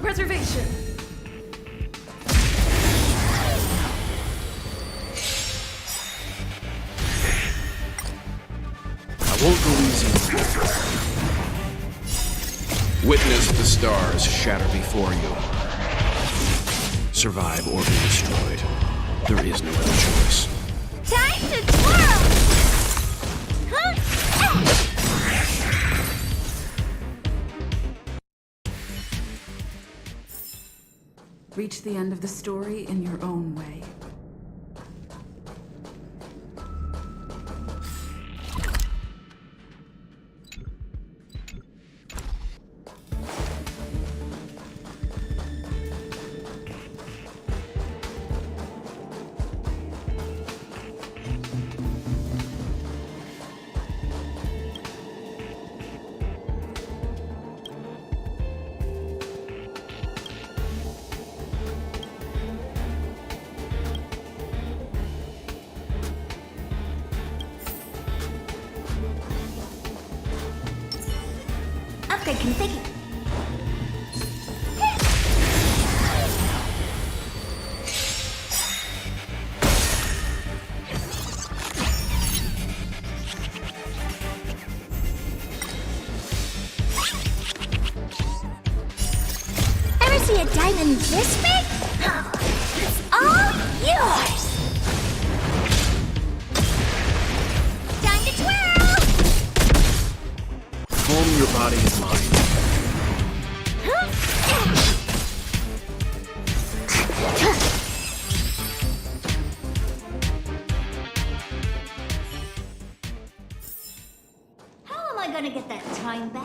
Self-preservation. I won't go easy. Witness the stars shatter before you. Survive or be destroyed. There is no other choice. Time to twirl! Reach the end of the story in your own way. Upgrade configured. Ever see a diamond this big? It's all yours! Time to twirl! Calm your body and mind. How am I gonna get that time back?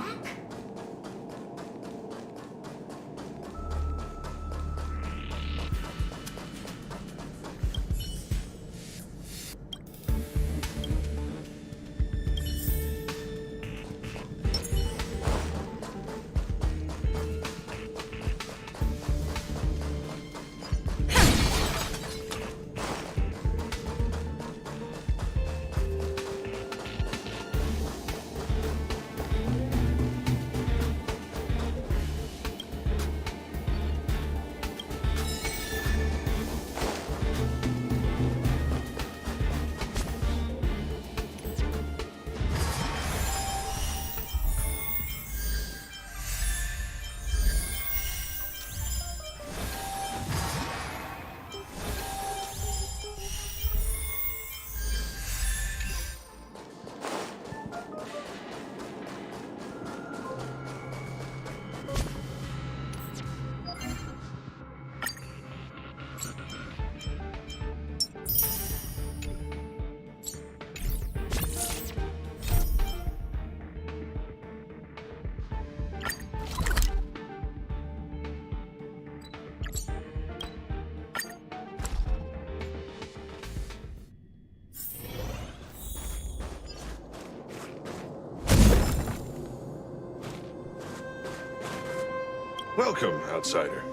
Welcome, outsider.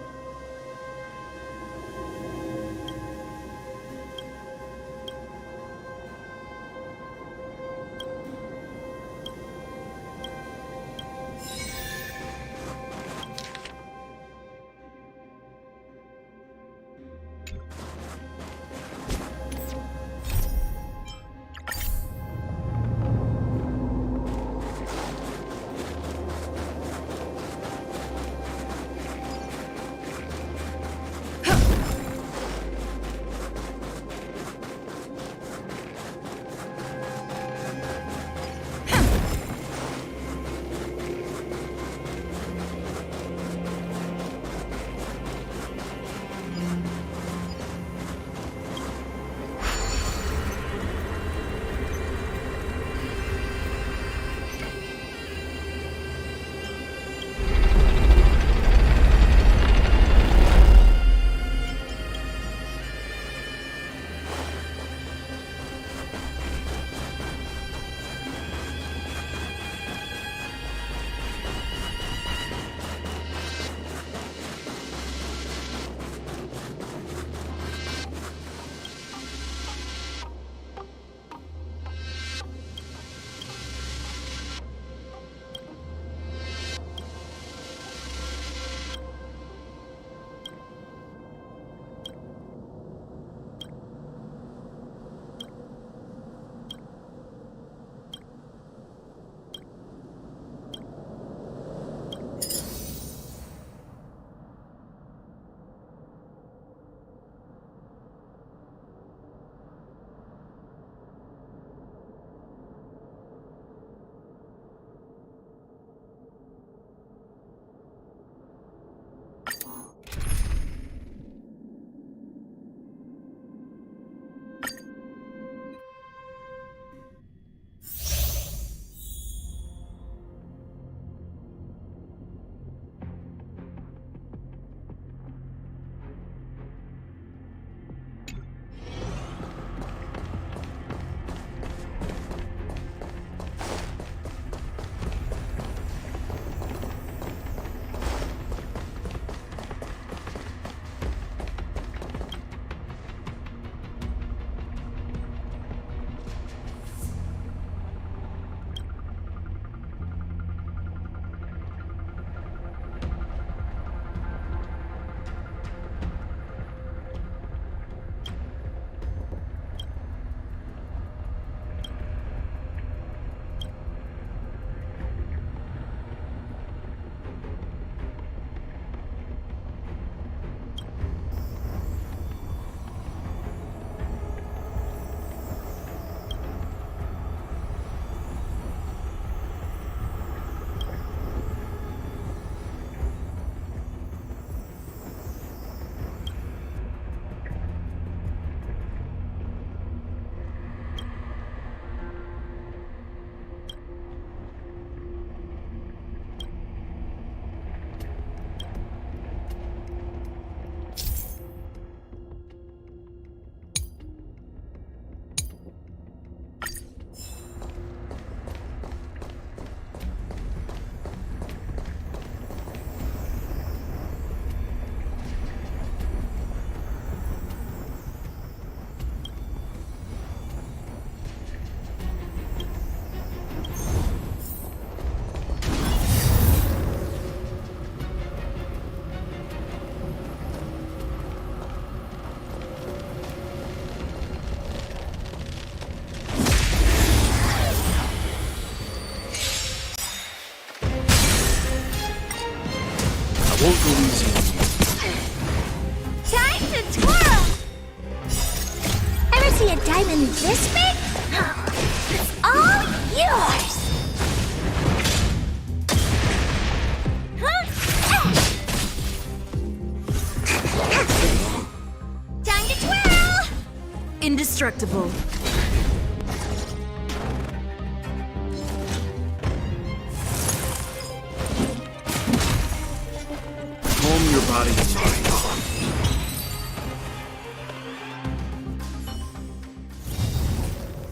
see a diamond this big? It's all yours! Time to twirl! Indestructible. Calm your body and mind.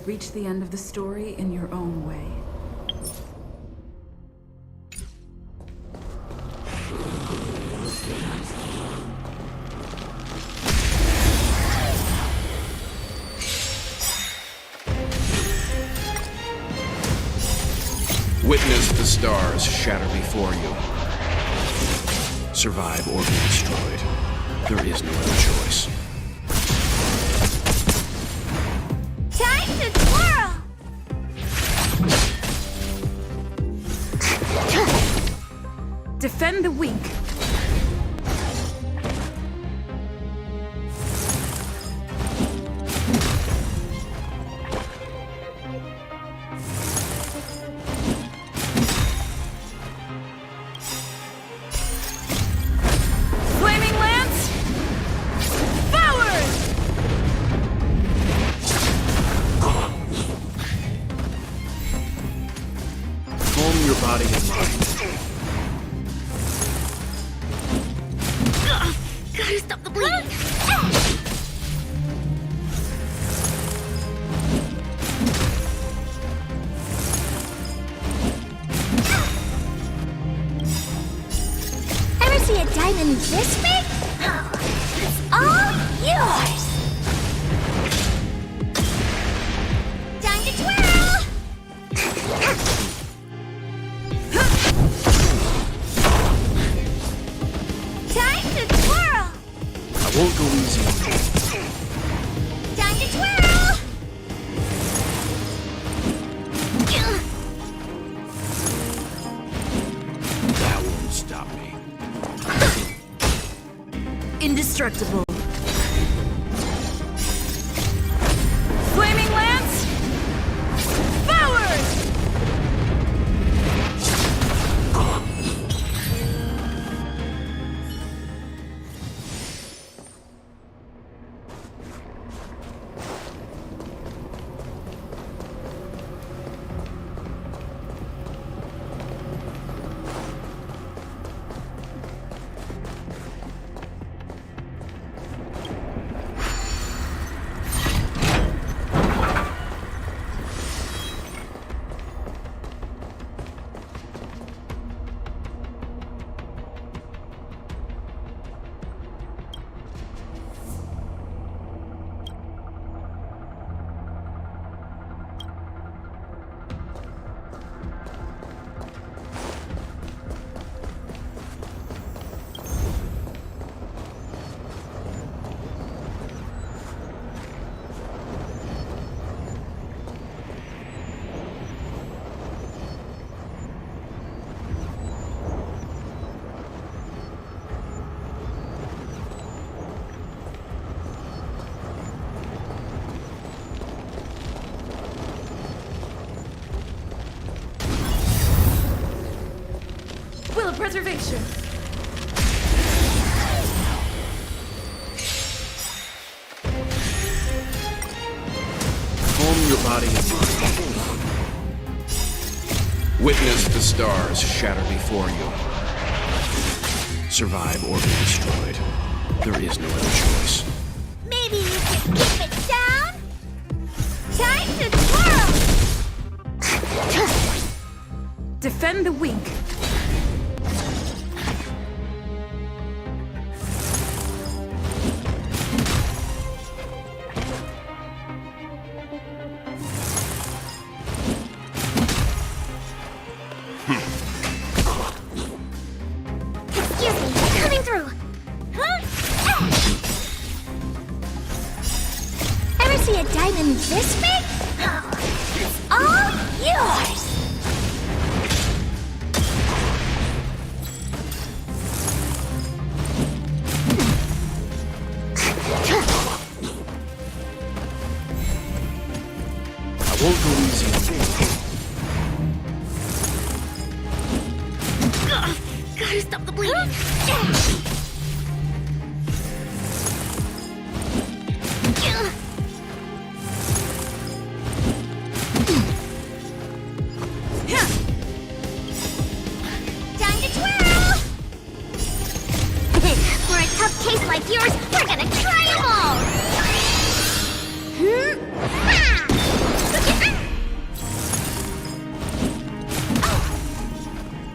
Reach the end of the story in your own way. Witness the stars shatter before you. Survive or be destroyed. There is no other choice. Time to twirl! Defend the weak. Flaming lance! Forward! Calm your body and mind. Gotta stop the bleeding! Ever see a diamond this big? It's all yours! Time to twirl! Time to twirl! I won't go easy on you. Time to twirl! That won't stop me. Indestructible. Flaming lance! Forward! Will of preservation. Calm your body and mind. Witness the stars shatter before you. Survive or be destroyed. There is no other choice. Maybe you can keep it down? Time to twirl! Defend the weak. Excuse me, coming through! Huh? Ever see a diamond this big? It's all yours! won't go easy on you. Gotta stop the bleeding. Time to twirl! For a tough case like yours, we're gonna try 'em all!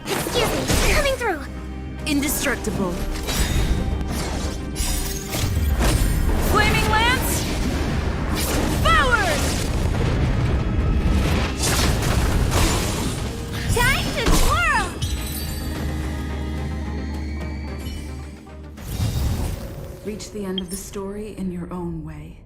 Excuse me, coming through! Indestructible. Flaming lance! Forward! Time to twirl! Reach the end of the story in your own way.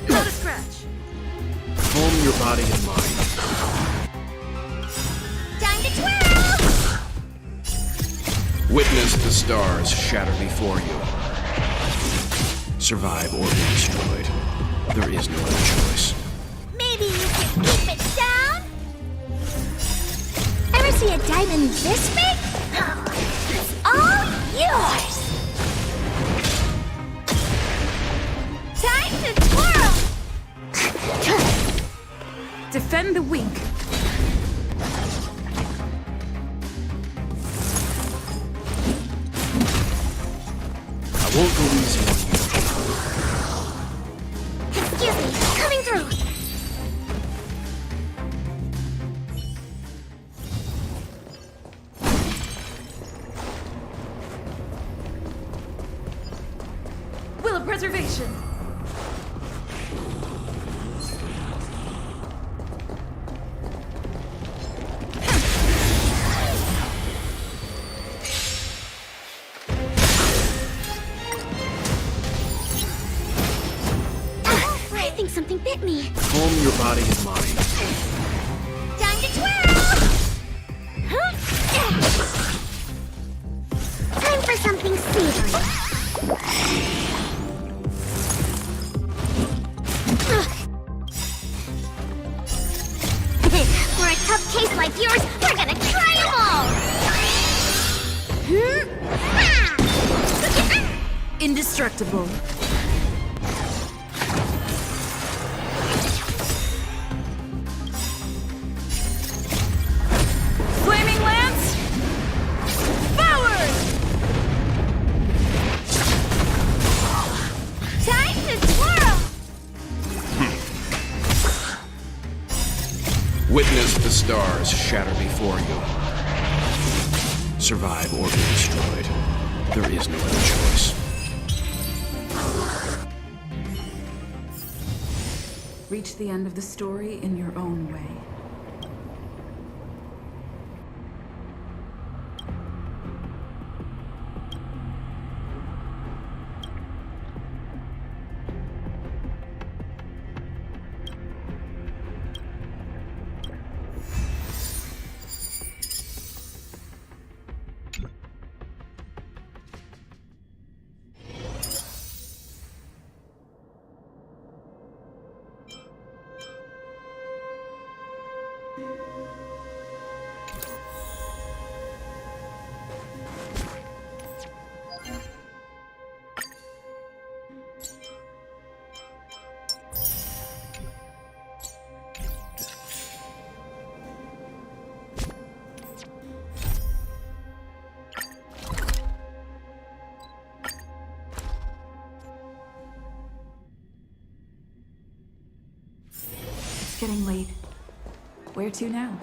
Not a scratch. Calm your body and mind. Time to twirl! Witness the stars shatter before you. Survive or be destroyed. There is no other choice. Maybe you can keep it down? Ever see a diamond this big? It's all yours! Time to twirl! Defend the weak. I won't go easy on you. Excuse me, coming through! Will of preservation. I think something bit me. Calm your body and mind. Time to twirl! Time for something savory. For a tough case like yours, we're gonna try 'em all! Indestructible. Flaming lance! Forward! Time to twirl! Witness the stars shatter before you. Survive or be destroyed. There is no other choice. Reach the end of the story in your own way. It's getting late. Where to now?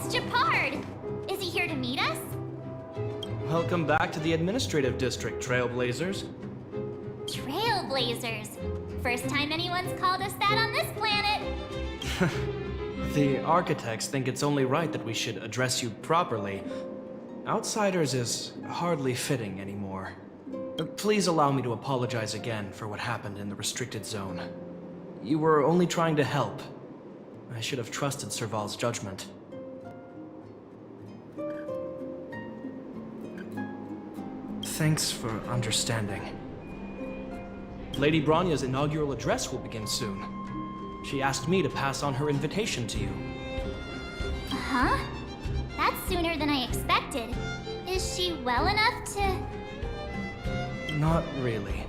it's Japard. Is he here to meet us? Welcome back to the administrative district, Trailblazers. Trailblazers. First time anyone's called us that on this planet. The architects think it's only right that we should address you properly. Outsiders is hardly fitting anymore. Please allow me to apologize again for what happened in the restricted zone. You were only trying to help. I should have trusted Serval's judgment. Thanks for understanding. Lady Bronya's inaugural address will begin soon. She asked me to pass on her invitation to you. Huh? That's sooner than I expected. Is she well enough to... Not really.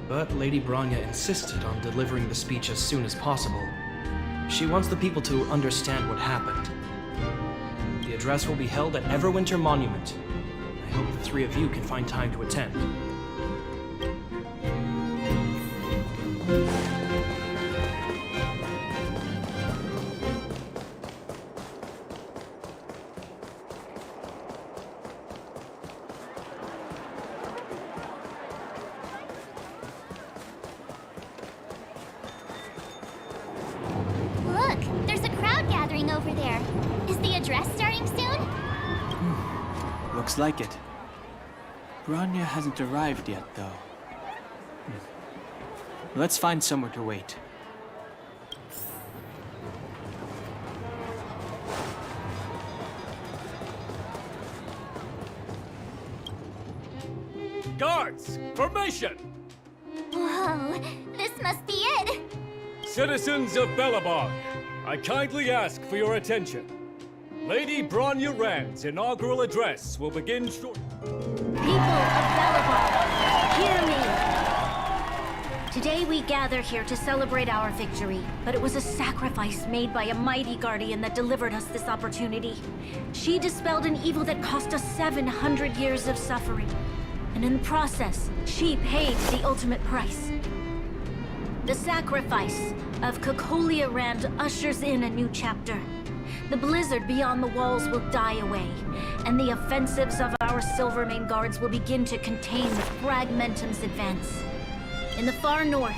But Lady Bronya insisted on delivering the speech as soon as possible. She wants the people to understand what happened. The address will be held at Everwinter Monument. I hope the three of you can find time to attend. Look, there's a crowd gathering over there. Is the address starting soon? Looks like it. Bronya hasn't arrived yet, though. Let's find somewhere to wait. Guards, formation! Whoa, this must be it. Citizens of Belobog, I kindly ask for your attention. Lady Bronya Rand's inaugural address will begin shortly. People of Belobog, hear me! Today we gather here to celebrate our victory, but it was a sacrifice made by a mighty guardian that delivered us this opportunity. She dispelled an evil that cost us 700 years of suffering. And in the process, she paid the ultimate price. The sacrifice of Kokolia Rand ushers in a new chapter. The blizzard beyond the walls will die away, and the offensives of our Silvermane guards will begin to contain the Fragmentum's advance. In the far north,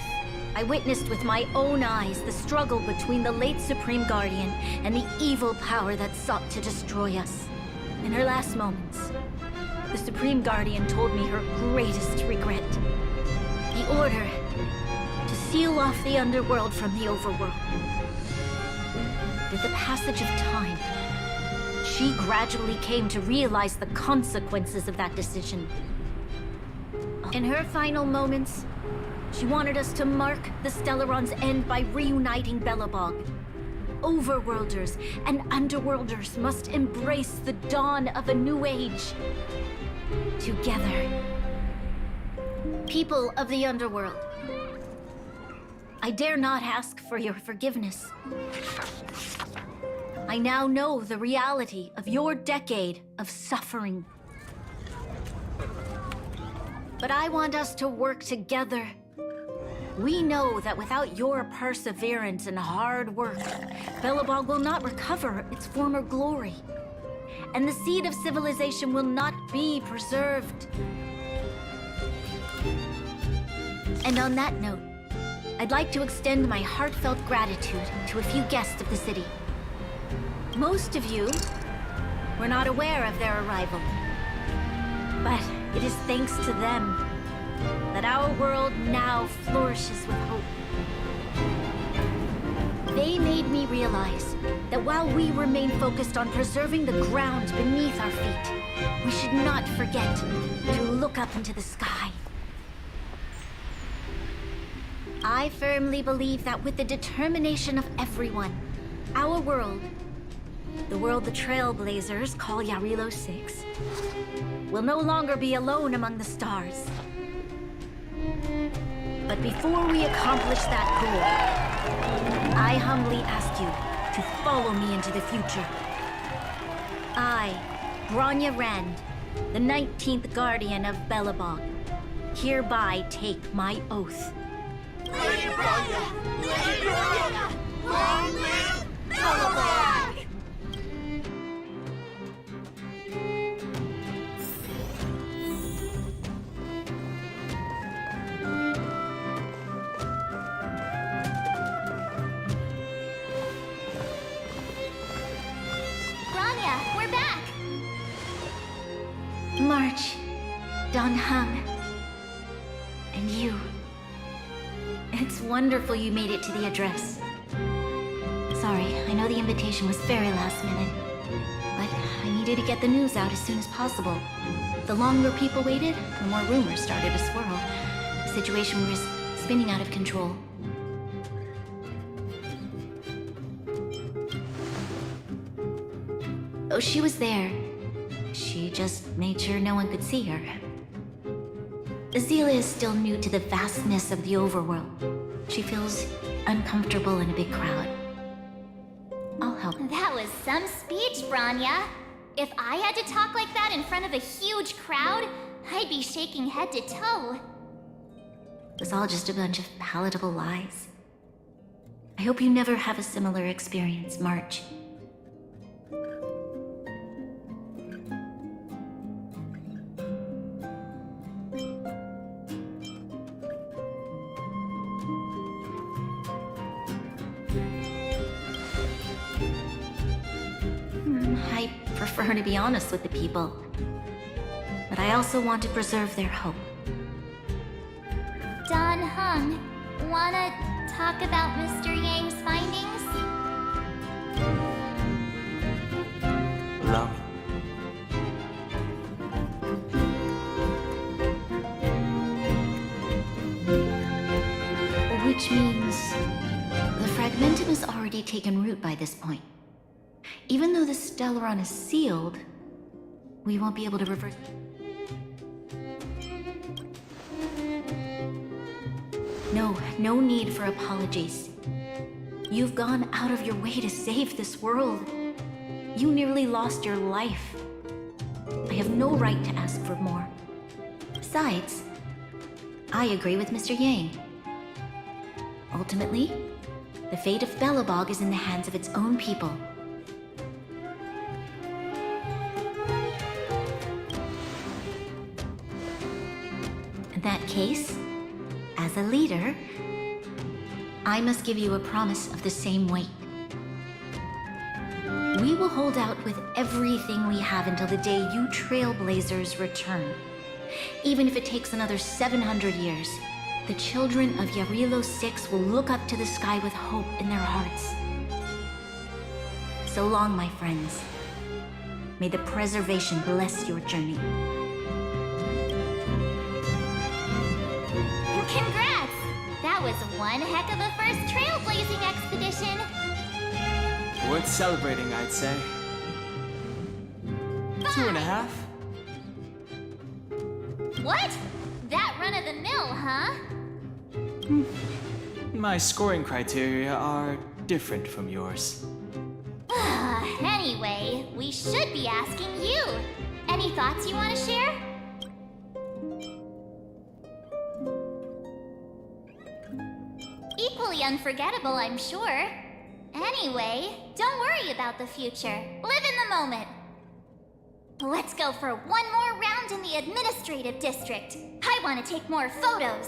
I witnessed with my own eyes the struggle between the late Supreme Guardian and the evil power that sought to destroy us. In her last moments, the Supreme Guardian told me her greatest regret. The order to seal off the underworld from the overworld. With the passage of time, she gradually came to realize the consequences of that decision. In her final moments, she wanted us to mark the Stellaron's end by reuniting Belobog. Overworlders and Underworlders must embrace the dawn of a new age. Together. People of the Underworld, I dare not ask for your forgiveness. I now know the reality of your decade of suffering. But I want us to work together. We know that without your perseverance and hard work, Belobog will not recover its former glory. And the seed of civilization will not be preserved. And on that note, I'd like to extend my heartfelt gratitude to a few guests of the city. Most of you were not aware of their arrival, but it is thanks to them that our world now flourishes with hope. They made me realize that while we remain focused on preserving the ground beneath our feet, we should not forget to look up into the sky. I firmly believe that with the determination of everyone, our world, the world the Trailblazers call Yarilo 6, will no longer be alone among the stars. But before we accomplish that goal, I humbly ask you to follow me into the future. I, Bronya Rand, the 19th Guardian of Belobog, hereby take my oath. Lady Bronya! Lady Bronya! Long live Belobog! wonderful you made it to the address. Sorry, I know the invitation was very last minute, but I needed to get the news out as soon as possible. The longer people waited, the more rumors started to swirl. The situation was spinning out of control. Oh, she was there. She just made sure no one could see her. Azila is still new to the vastness of the overworld. She feels uncomfortable in a big crowd. I'll help. That was some speech, Branya. If I had to talk like that in front of a huge crowd, I'd be shaking head to toe. It was all just a bunch of palatable lies. I hope you never have a similar experience, March. I prefer to be honest with the people, but I also want to preserve their hope. Don Hung, wanna talk about Mr. Yang's findings? Allow me. Which means the fragmentum has already taken root by this point. Even though the Stellaron is sealed, we won't be able to reverse. No need for apologies. You've gone out of your way to save this world. You nearly lost your life. I have no right to ask for more. Besides, I agree with Mr. Yang. Ultimately, the fate of Belobog is in the hands of its own people. In that case, as a leader, I must give you a promise of the same weight. We will hold out with everything we have until the day you Trailblazers return. Even if it takes another 700 years, the children of Yarilo 6 will look up to the sky with hope in their hearts. So long, my friends. May the preservation bless your journey. Congrats! That was one heck of a first trailblazing expedition. Worth celebrating, I'd say. 2.5? What? That run-of-the-mill, huh? My scoring criteria are different from yours. Anyway, we should be asking you. Any thoughts you want to share? Equally unforgettable, I'm sure. Anyway, don't worry about the future. Live in the moment. Let's go for one more round in the administrative district. I want to take more photos.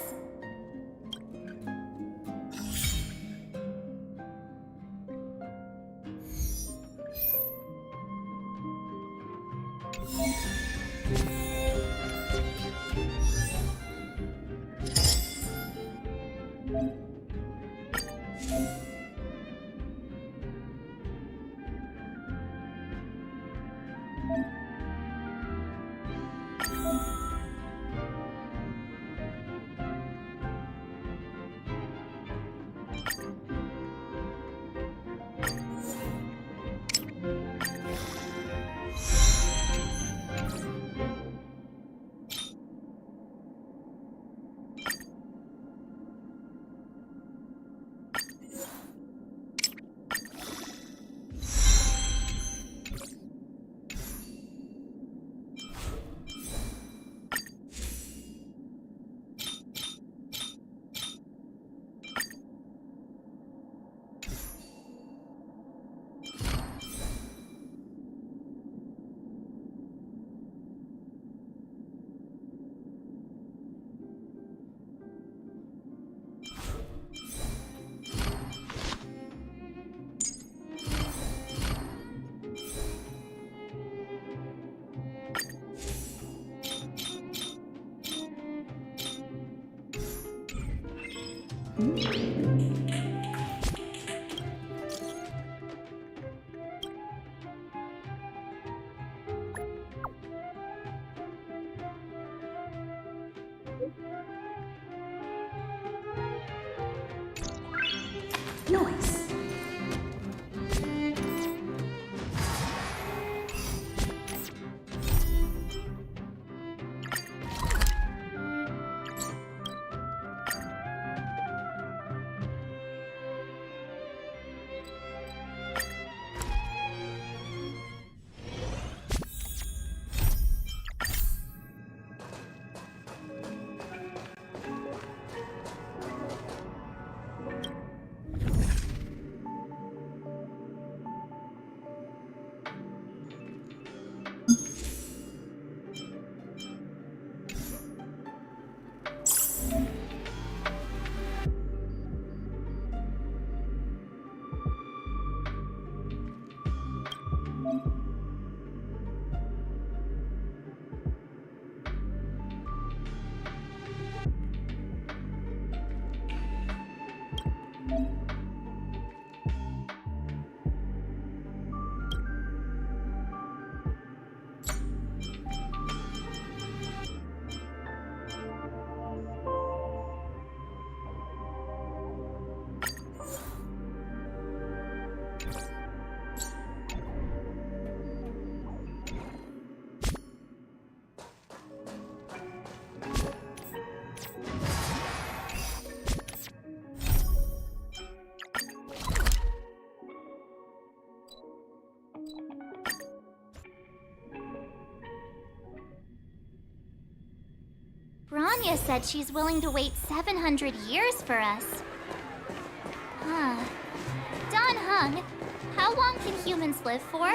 Bronya said she's willing to wait 700 years for us. Huh. Don Hung, how long can humans live for?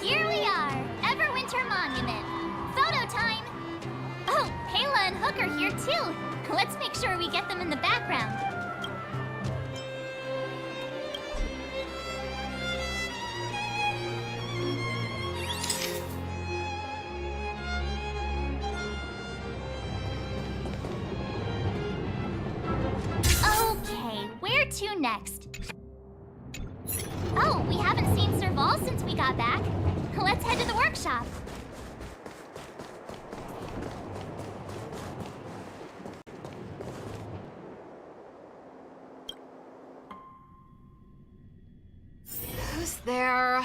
Here we are, Everwinter Monument. Photo time! Oh, Kayla and Hook are here too. Let's make sure we get them in the background. Okay, where to next? Oh, we haven't seen Serval since we got back. Let's head to the workshop. Who's there?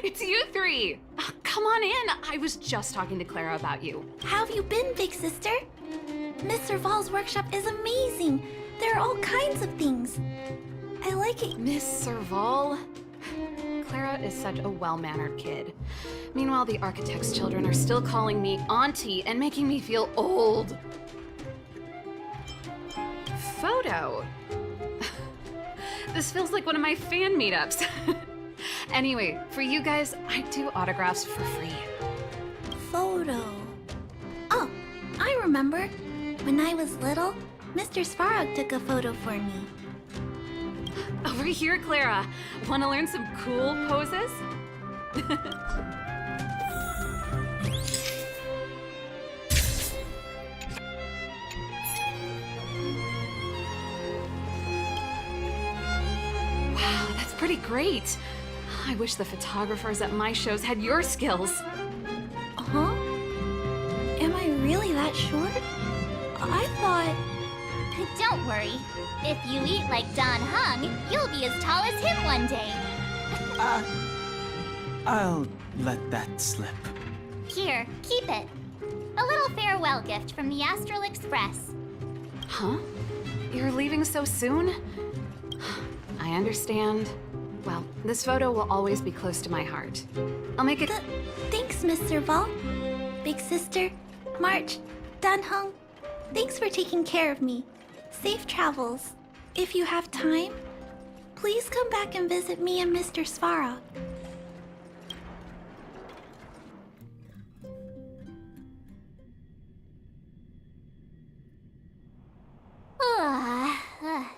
It's you three. Oh, come on in. I was just talking to Clara about you. How have you been, big sister? Miss Serval's workshop is amazing. There are all kinds of things. I like it. Miss Serval? Clara is such a well-mannered kid. Meanwhile, the architect's children are still calling me auntie and making me feel old. Photo? This feels like one of my fan meetups. Anyway, for you guys, I do autographs for free. Photo. Oh, I remember. When I was little, Mr. Svarog took a photo for me. Over here, Clara. Want to learn some cool poses? Wow, that's pretty great. I wish the photographers at my shows had your skills. Huh? Am I really that short? I thought... Don't worry. If you eat like Don Hung, you'll be as tall as him one day. I'll let that slip. Here, keep it. A little farewell gift from the Astral Express. Huh? You're leaving so soon? I understand. Well, this photo will always be close to my heart. I'll make it... Thanks, Miss Serval. Big sister, March, Dan Hung, thanks for taking care of me. Safe travels. If you have time, please come back and visit me and Mr. Svarog.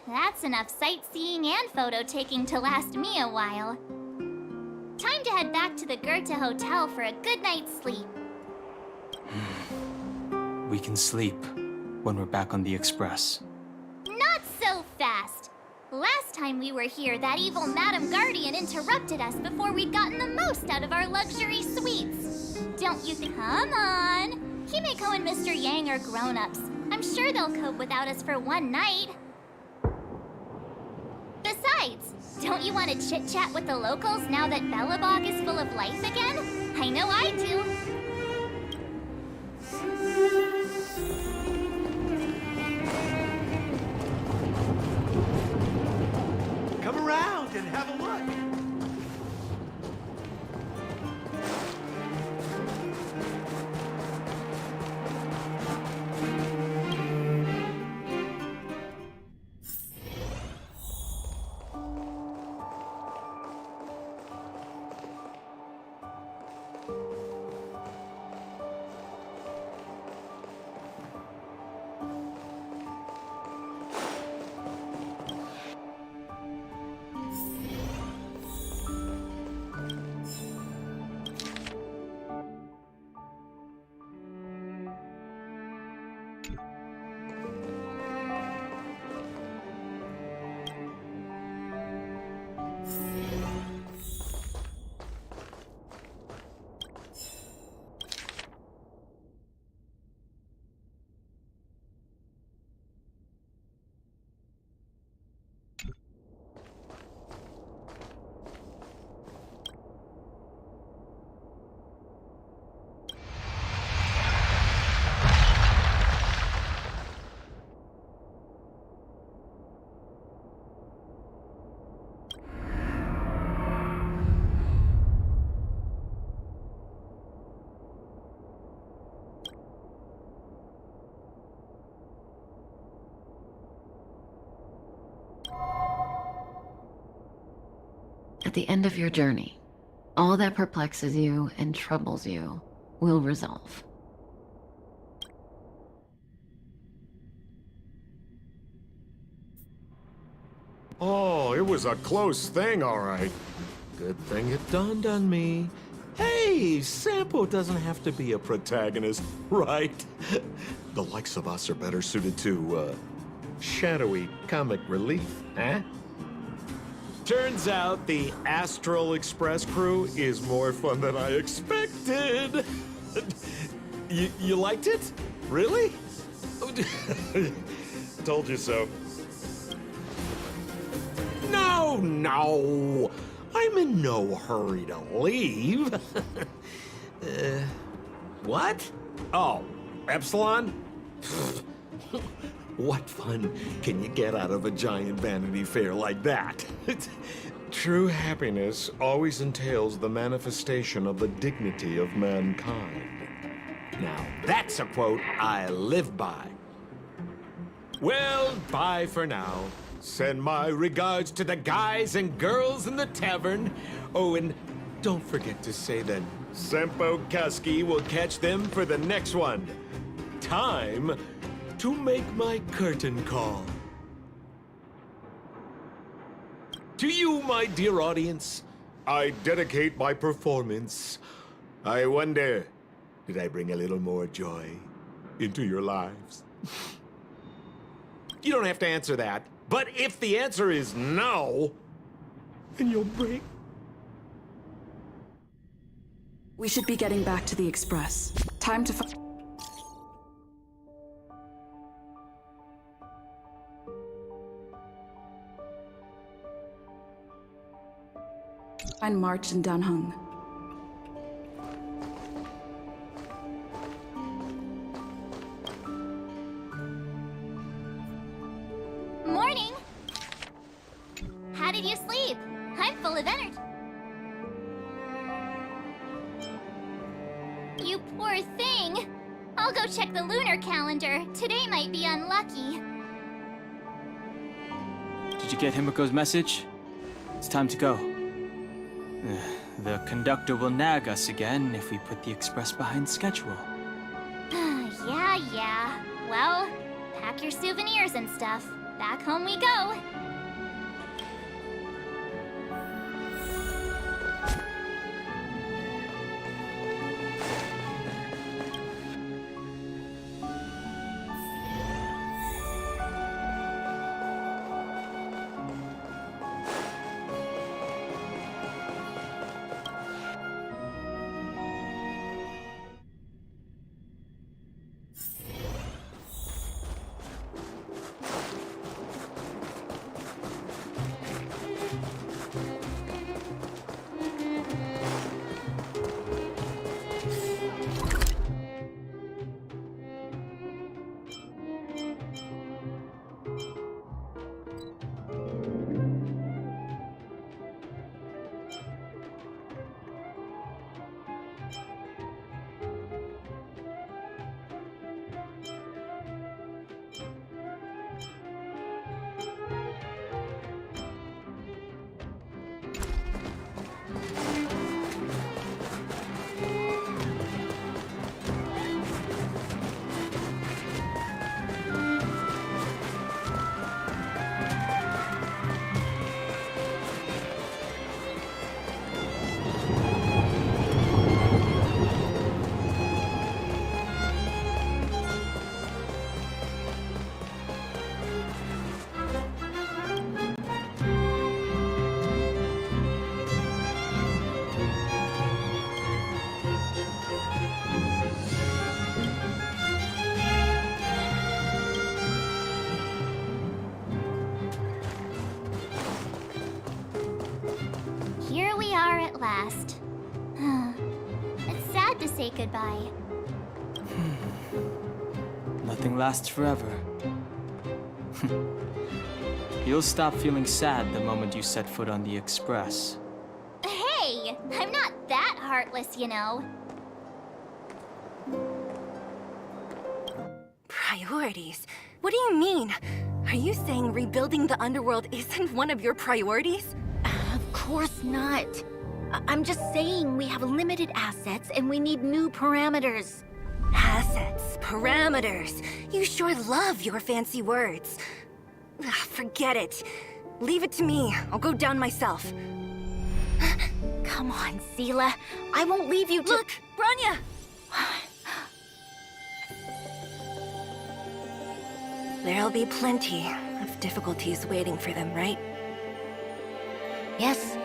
That's enough sightseeing and photo taking to last me a while. Time to head back to the Goethe Hotel for a good night's sleep. We can sleep when we're back on the Express. Not so fast! Last time we were here, that evil Madam Guardian interrupted us before we'd gotten the most out of our luxury suites. Don't you think? Come on! Himeko and Mr. Yang are grown-ups. I'm sure they'll cope without us for one night. Besides, don't you want to chit-chat with the locals now that Belobog is full of life again? I know I do. Come around and have a look. At the end of your journey, all that perplexes you and troubles you will resolve. Oh, it was a close thing, all right. Good thing it dawned on me. Hey, Sampo doesn't have to be a protagonist, right? The likes of us are better suited to, shadowy comic relief, eh? Turns out the Astral Express crew is more fun than I expected. You liked it? Really? Told you so. No! I'm in no hurry to leave. What? Oh, Epsilon? What fun can you get out of a giant Vanity Fair like that? True happiness always entails the manifestation of the dignity of mankind. Now, that's a quote I live by. Well, bye for now. Send my regards to the guys and girls in the tavern. Oh, and don't forget to say that Sempo Kaski will catch them for the next one. Time to make my curtain call. To you, my dear audience, I dedicate my performance. I wonder, did I bring a little more joy into your lives? You don't have to answer that. But if the answer is no, then you'll break. We should be getting back to the Express. Time to find March and Danhung. Morning! How did you sleep? I'm full of energy. You poor thing! I'll go check the lunar calendar. Today might be unlucky. Did you get Himiko's message? It's time to go. The conductor will nag us again if we put the Express behind schedule. Yeah. Well, pack your souvenirs and stuff. Back home we go. Here we are at last. It's sad to say goodbye. Nothing lasts forever. You'll stop feeling sad the moment you set foot on the Express. Hey, I'm not that heartless, you know. Priorities? What do you mean? Are you saying rebuilding the underworld isn't one of your priorities? Of course not. I'm just saying we have limited assets and we need new parameters. Assets, parameters. You sure love your fancy words. Ugh, forget it. Leave it to me. I'll go down myself. Come on, Seela. I won't leave you to— Look, Branya! There'll be plenty of difficulties waiting for them, right? Yes.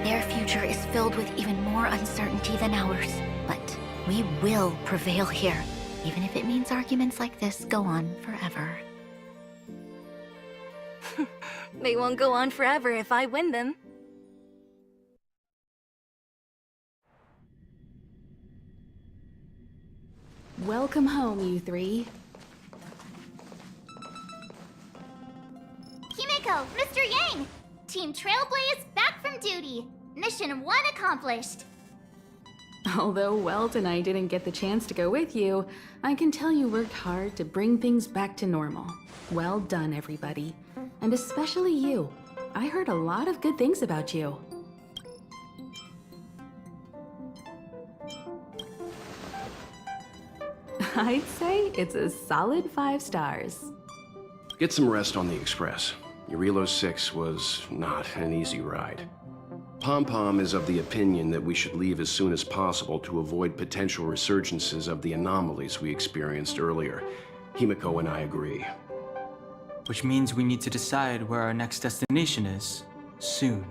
Their future is filled with even more uncertainty than ours. But we will prevail here, even if it means arguments like this go on forever. They won't go on forever if I win them. Welcome home, you three. Himeko, Mr. Yang! Team Trailblaze back from duty. Mission 1 accomplished. Although Welt and I didn't get the chance to go with you, I can tell you worked hard to bring things back to normal. Well done, everybody. And especially you. I heard a lot of good things about you. I'd say it's a solid 5 stars. Get some rest on the Express. Eurilo 6 was not an easy ride. Pom-Pom is of the opinion that we should leave as soon as possible to avoid potential resurgences of the anomalies we experienced earlier. Himeko and I agree. Which means we need to decide where our next destination is, soon.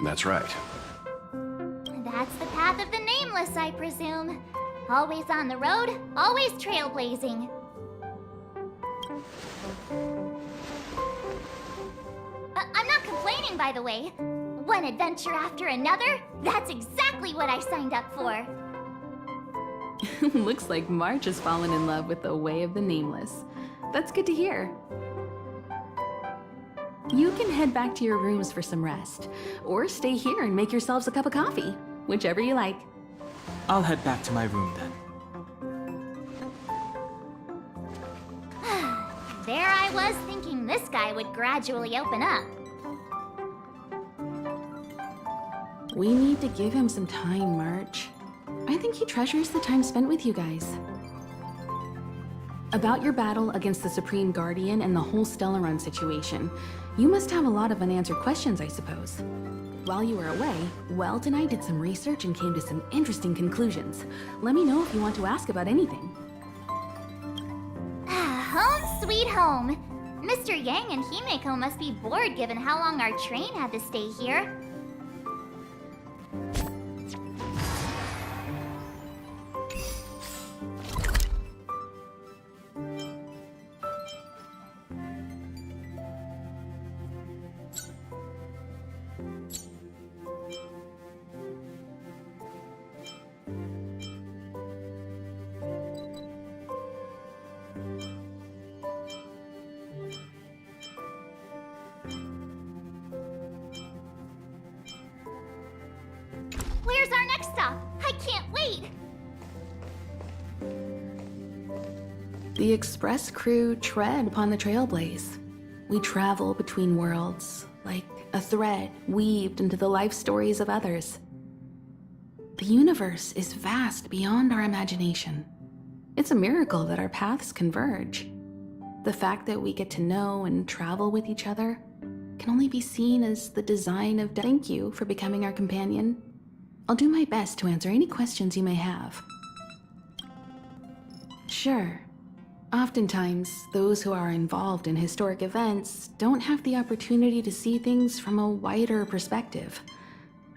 That's right. That's the path of the nameless, I presume. Always on the road, always trailblazing. I'm not complaining, by the way. One adventure after another, that's exactly what I signed up for. Looks like March has fallen in love with the way of the nameless. That's good to hear. You can head back to your rooms for some rest, or stay here and make yourselves a cup of coffee, whichever you like. I'll head back to my room then. There I was thinking this guy would gradually open up. We need to give him some time, March. I think he treasures the time spent with you guys. About your battle against the Supreme Guardian and the whole Stellaron situation, you must have a lot of unanswered questions, I suppose. While you were away, Welt and I did some research and came to some interesting conclusions. Let me know if you want to ask about anything. Home sweet home. Mr. Yang and Himeko must be bored given how long our train had to stay here. Where's our next stop? I can't wait! The Express crew tread upon the trailblaze. We travel between worlds, like a thread weaved into the life stories of others. The universe is vast beyond our imagination. It's a miracle that our paths converge. The fact that we get to know and travel with each other can only be seen as the design of— Thank you for becoming our companion. I'll do my best to answer any questions you may have. Sure. Oftentimes, those who are involved in historic events don't have the opportunity to see things from a wider perspective.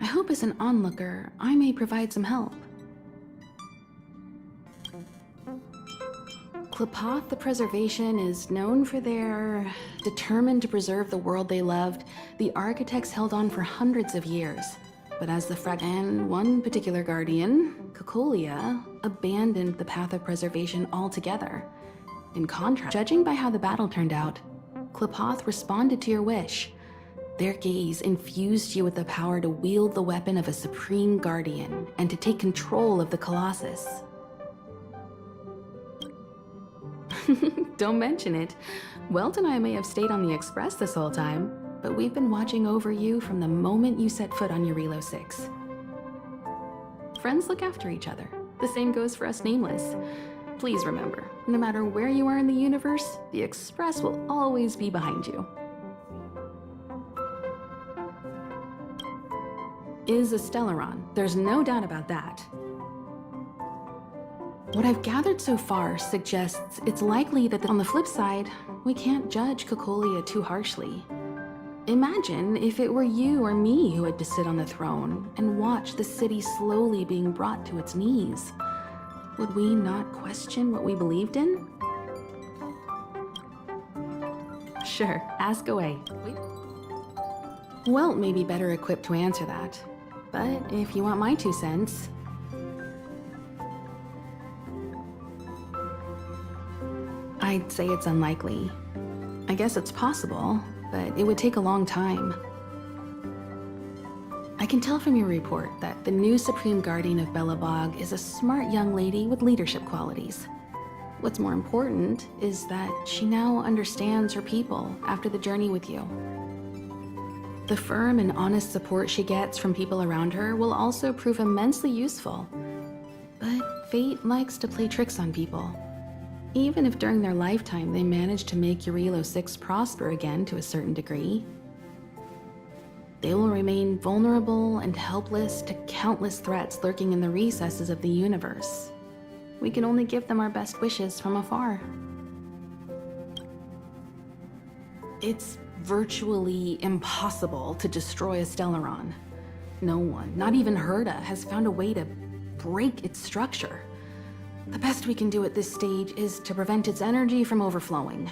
I hope as an onlooker, I may provide some help. Klapoth the Preservation is known for their— determined to preserve the world they loved, the architects held on for hundreds of years. But as the and one particular guardian, Kokolia, abandoned the path of preservation altogether. In contrast, judging by how the battle turned out, Klapoth responded to your wish. Their gaze infused you with the power to wield the weapon of a supreme guardian and to take control of the Colossus. Don't mention it. Welt and I may have stayed on the Express this whole time, but we've been watching over you from the moment you set foot on Eurilo 6. Friends look after each other. The same goes for us Nameless. Please remember, no matter where you are in the universe, the Express will always be behind you. Is a Stellaron, there's no doubt about that. What I've gathered so far suggests it's likely that on the flip side, we can't judge Cocolia too harshly. Imagine if it were you or me who had to sit on the throne and watch the city slowly being brought to its knees. Would we not question what we believed in? Sure, ask away. Welt may be better equipped to answer that, but if you want my 2 cents... I'd say it's unlikely. I guess it's possible, but it would take a long time. I can tell from your report that the new Supreme Guardian of Belobog is a smart young lady with leadership qualities. What's more important is that she now understands her people after the journey with you. The firm and honest support she gets from people around her will also prove immensely useful. But fate likes to play tricks on people. Even if during their lifetime they manage to make Eurilo 6 prosper again to a certain degree, they will remain vulnerable and helpless to countless threats lurking in the recesses of the universe. We can only give them our best wishes from afar. It's virtually impossible to destroy a Stellaron. No one, not even Herda, has found a way to break its structure. The best we can do at this stage is to prevent its energy from overflowing.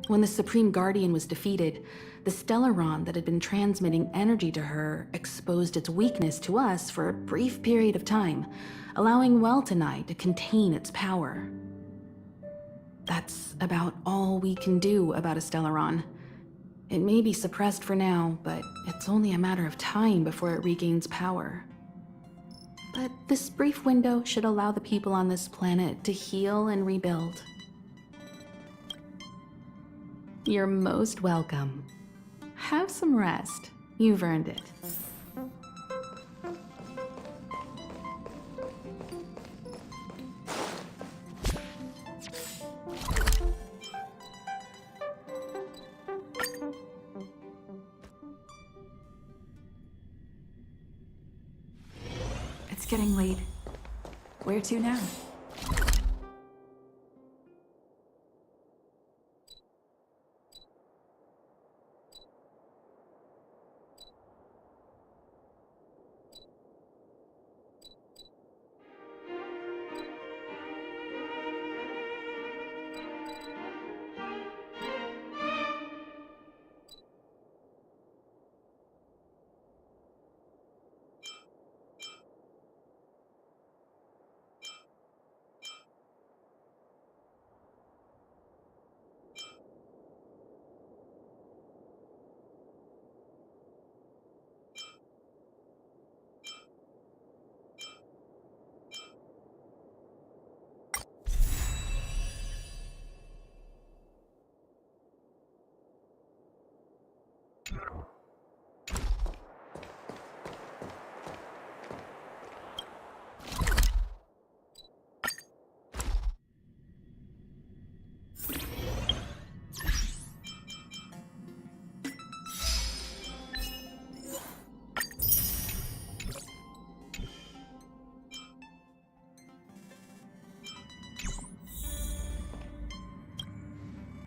When the Supreme Guardian was defeated, the Stellaron that had been transmitting energy to her exposed its weakness to us for a brief period of time, allowing Welt and I to contain its power. That's about all we can do about a Stellaron. It may be suppressed for now, but it's only a matter of time before it regains power. But this brief window should allow the people on this planet to heal and rebuild. You're most welcome. Have some rest. You've earned it. It's getting late. Where to now?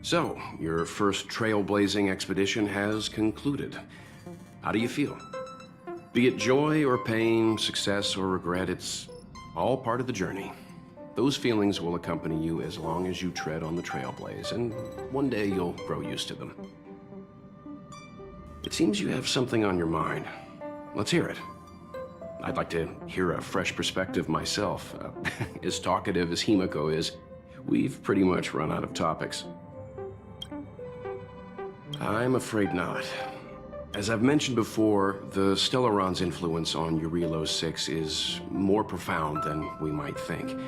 So, your first trailblazing expedition has concluded. How do you feel? Be it joy or pain, success or regret, it's all part of the journey. Those feelings will accompany you as long as you tread on the trailblaze, and one day you'll grow used to them. It seems you have something on your mind. Let's hear it. I'd like to hear a fresh perspective myself. As talkative as Himiko is, we've pretty much run out of topics. I'm afraid not. As I've mentioned before, the Stellaron's influence on Eurilo 6 is more profound than we might think.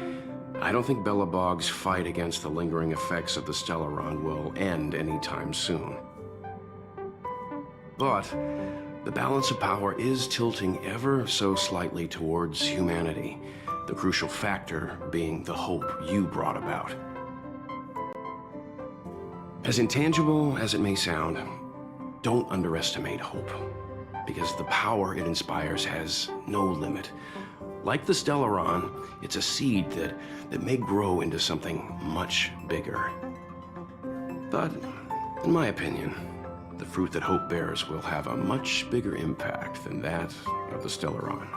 I don't think Belobog's fight against the lingering effects of the Stellaron will end anytime soon. But the balance of power is tilting ever so slightly towards humanity, the crucial factor being the hope you brought about. As intangible as it may sound, don't underestimate hope, because the power it inspires has no limit. Like the Stellaron, it's a seed that may grow into something much bigger. But, in my opinion, the fruit that hope bears will have a much bigger impact than that of the Stellaron.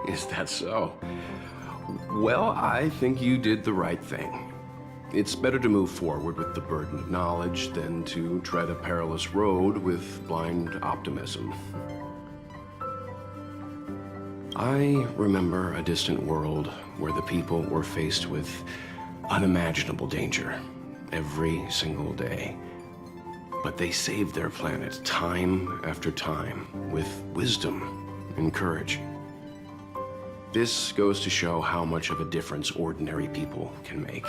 Is that so? Well, I think you did the right thing. It's better to move forward with the burden of knowledge than to tread a perilous road with blind optimism. I remember a distant world where the people were faced with unimaginable danger every single day. But they saved their planet time after time with wisdom and courage. This goes to show how much of a difference ordinary people can make.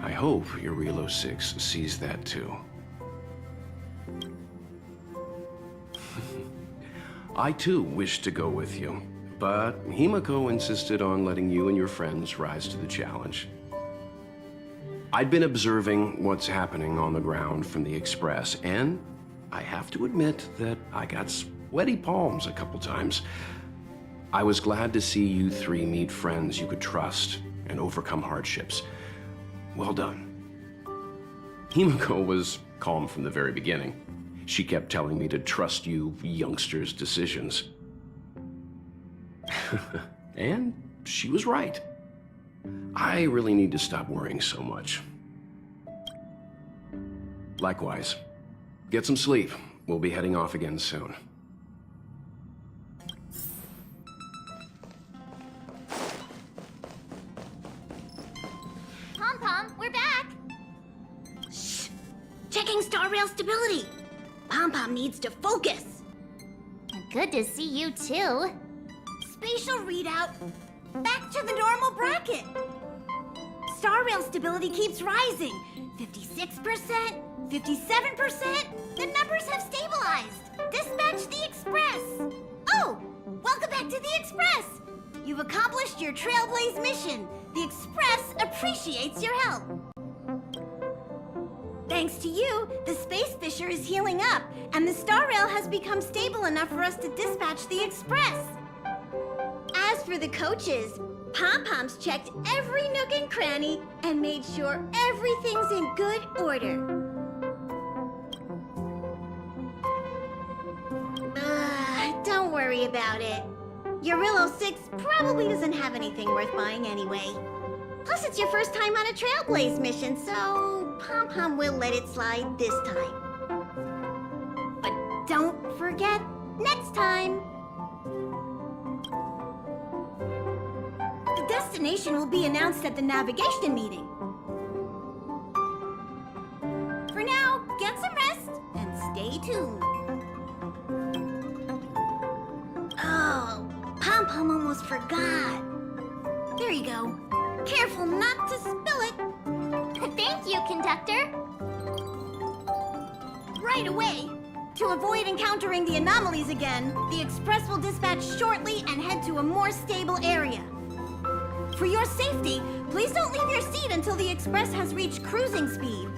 I hope your Relo 6 sees that too. I too wished to go with you, but Himiko insisted on letting you and your friends rise to the challenge. I'd been observing what's happening on the ground from the Express, and I have to admit that I got sweaty palms a couple times. I was glad to see you three meet friends you could trust and overcome hardships. Well done. Himiko was calm from the very beginning. She kept telling me to trust you youngsters' decisions. And she was right. I really need to stop worrying so much. Likewise. Get some sleep. We'll be heading off again soon. Pom-Pom, we're back! Shh! Checking star rail stability! Pom-Pom needs to focus! Good to see you too. Spatial readout, back to the normal bracket. Star rail stability keeps rising. 56%, 57%, the numbers have stabilized. Dispatch the Express. Oh, welcome back to the Express. You've accomplished your Trailblaze mission. The Express appreciates your help. Thanks to you, the Space Fisher is healing up, and the Star Rail has become stable enough for us to dispatch the Express. As for the coaches, Pom-Pom's checked every nook and cranny and made sure everything's in good order. Don't worry about it. Your Relo 6 probably doesn't have anything worth buying anyway. Plus, it's your first time on a Trailblaze mission, so Pom-Pom will let it slide this time. But don't forget, next time! The destination will be announced at the navigation meeting. For now, get some rest and stay tuned. Oh, Pom-Pom almost forgot. There you go. Careful not to spill it. Thank you, conductor. Right away. To avoid encountering the anomalies again, the Express will dispatch shortly and head to a more stable area. For your safety, please don't leave your seat until the Express has reached cruising speed.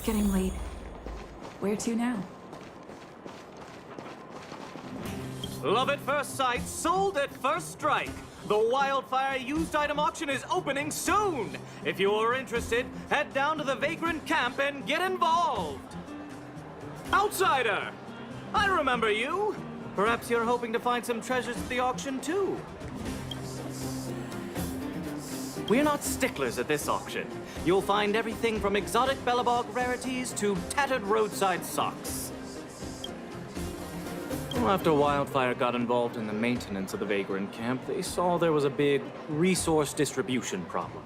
getting late. Where to now? Love at first sight, sold at first strike. The Wildfire used item auction is opening soon. If you are interested, head down to the Vagrant camp and get involved. Outsider! I remember you. Perhaps you're hoping to find some treasures at the auction too. We're not sticklers at this auction. You'll find everything from exotic Belobog rarities to tattered roadside socks. Well, after Wildfire got involved in the maintenance of the Vagrant camp, they saw there was a big resource distribution problem.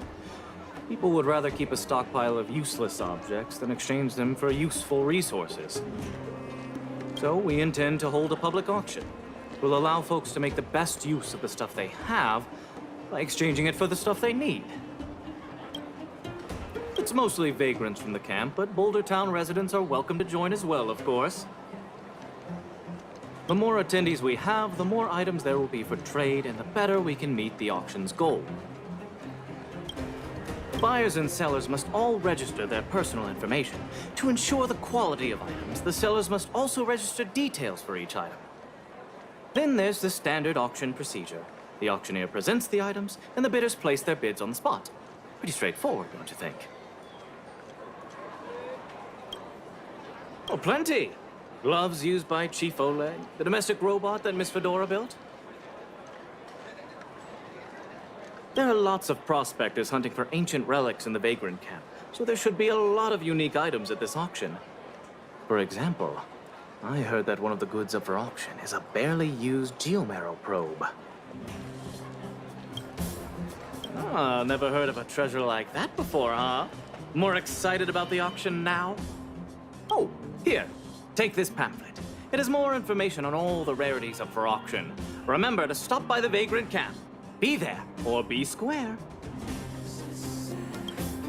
People would rather keep a stockpile of useless objects than exchange them for useful resources. So we intend to hold a public auction. We'll allow folks to make the best use of the stuff they have by exchanging it for the stuff they need. It's mostly vagrants from the camp, but Boulder Town residents are welcome to join as well, of course. The more attendees we have, the more items there will be for trade, and the better we can meet the auction's goal. Buyers and sellers must all register their personal information. To ensure the quality of items, the sellers must also register details for each item. Then there's the standard auction procedure. The auctioneer presents the items, and the bidders place their bids on the spot. Pretty straightforward, don't you think? Oh, plenty! Gloves used by Chief Oleg, the domestic robot that Miss Fedora built. There are lots of prospectors hunting for ancient relics in the Vagrant camp, so there should be a lot of unique items at this auction. For example, I heard that one of the goods up for auction is a barely used geomarrow probe. Ah, never heard of a treasure like that before, huh? More excited about the auction now? Oh, here, take this pamphlet. It has more information on all the rarities up for auction. Remember to stop by the Vagrant camp. Be there, or be square.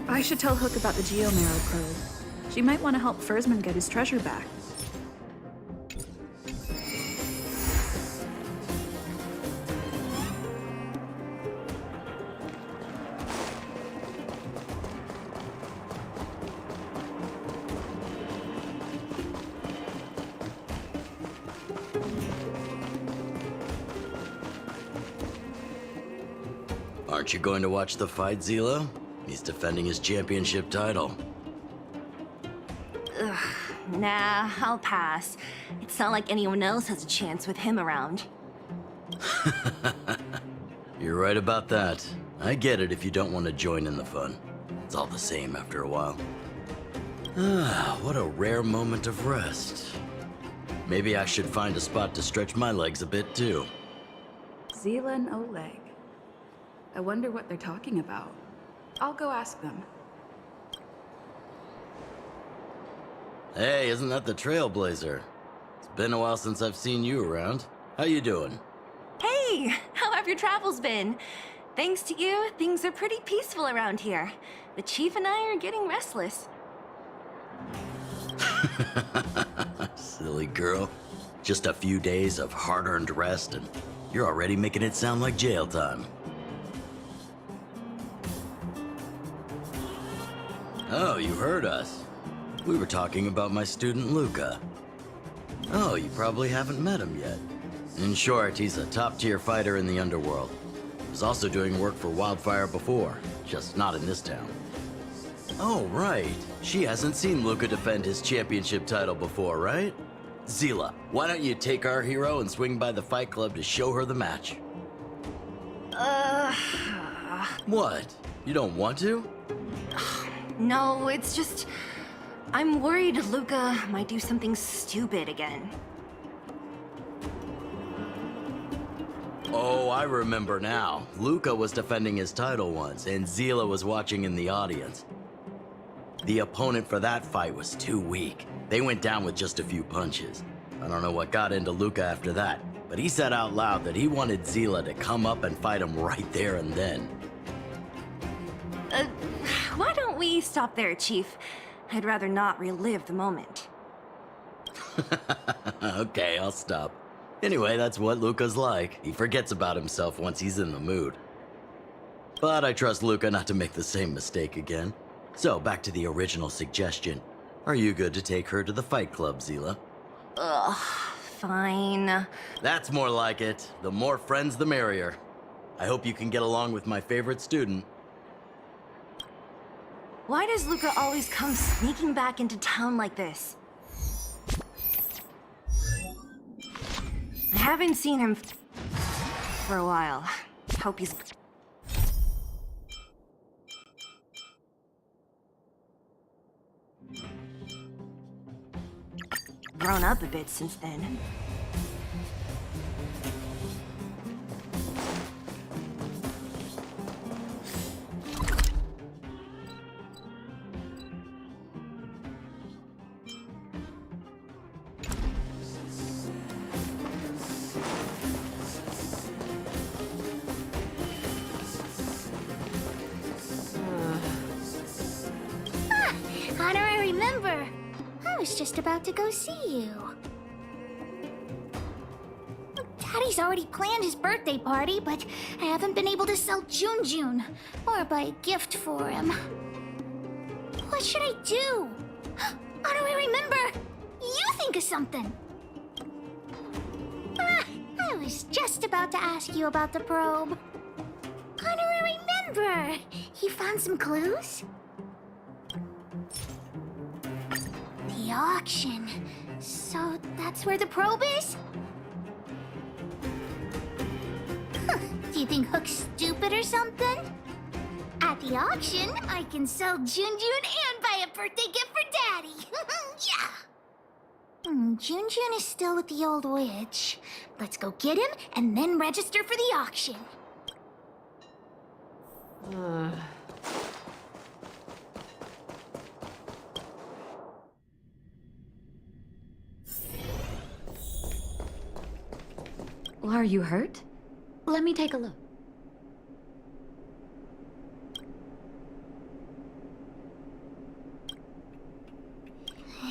I should tell Hook about the geomarrow probe. She might want to help Fursman get his treasure back. Aren't you going to watch the fight, Zila? He's defending his championship title. Ugh, nah, I'll pass. It's not like anyone else has a chance with him around. You're right about that. I get it if you don't want to join in the fun. It's all the same after a while. Ah, what a rare moment of rest. Maybe I should find a spot to stretch my legs a bit, too. Zila and Oleg. I wonder what they're talking about. I'll go ask them. Hey, isn't that the Trailblazer? It's been a while since I've seen you around. How you doing? Hey, how have your travels been? Thanks to you, things are pretty peaceful around here. The Chief and I are getting restless. Silly girl. Just a few days of hard-earned rest and you're already making it sound like jail time. Oh, you heard us. We were talking about my student Luca. Oh, you probably haven't met him yet. In short, he's a top-tier fighter in the underworld. He was also doing work for Wildfire before, just not in this town. Oh, right. She hasn't seen Luca defend his championship title before, right? Zila, why don't you take our hero and swing by the fight club to show her the match? What? You don't want to? No, it's just... I'm worried Luca might do something stupid again. Oh, I remember now. Luca was defending his title once, and Zila was watching in the audience. The opponent for that fight was too weak. They went down with just a few punches. I don't know what got into Luca after that, but he said out loud that he wanted Zila to come up and fight him right there and then. Why don't we stop there, Chief? I'd rather not relive the moment. Okay, I'll stop. Anyway, that's what Luca's like. He forgets about himself once he's in the mood. But I trust Luca not to make the same mistake again. So, back to the original suggestion. Are you good to take her to the fight club, Zila? Ugh, fine. That's more like it. The more friends, the merrier. I hope you can get along with my favorite student. Why does Luca always come sneaking back into town like this? I haven't seen him for a while. Hope he's... grown up a bit since then. I remember. I was just about to go see you. Daddy's already planned his birthday party, but I haven't been able to sell Jun or buy a gift for him. What should I do? How do I remember? You think of something. I was just about to ask you about the probe. How do I remember? You found some clues? The auction. So that's where the probe is? Do you think Hook's stupid or something? At the auction, I can sell Jun and buy a birthday gift for Daddy. Yeah! Jun is still with the old witch. Let's go get him and then register for the auction. Are you hurt? Let me take a look.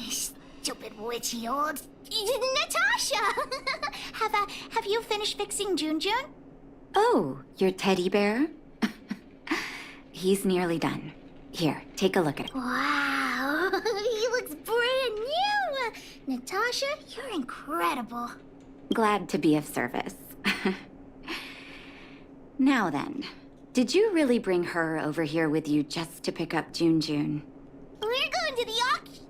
Stupid witchy old... Natasha! Have you finished fixing Jun? Oh, your teddy bear? He's nearly done. Here, take a look at it. Wow, he looks brand new! Natasha, you're incredible. Glad to be of service. Now then, did you really bring her over here with you just to pick up Jun? We're going to the auction.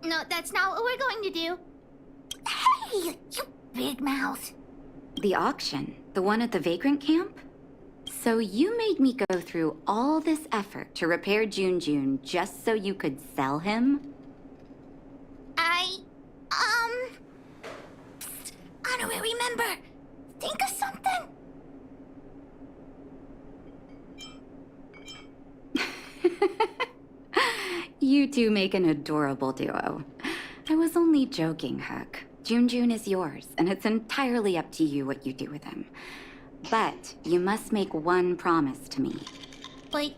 No, that's not what we're going to do. Hey, you big mouth. The auction? The one at the vagrant camp? So you made me go through all this effort to repair Jun just so you could sell him? How do I remember? Think of something? You two make an adorable duo. I was only joking, Hook. Jun is yours, and it's entirely up to you what you do with him. But you must make one promise to me. Like...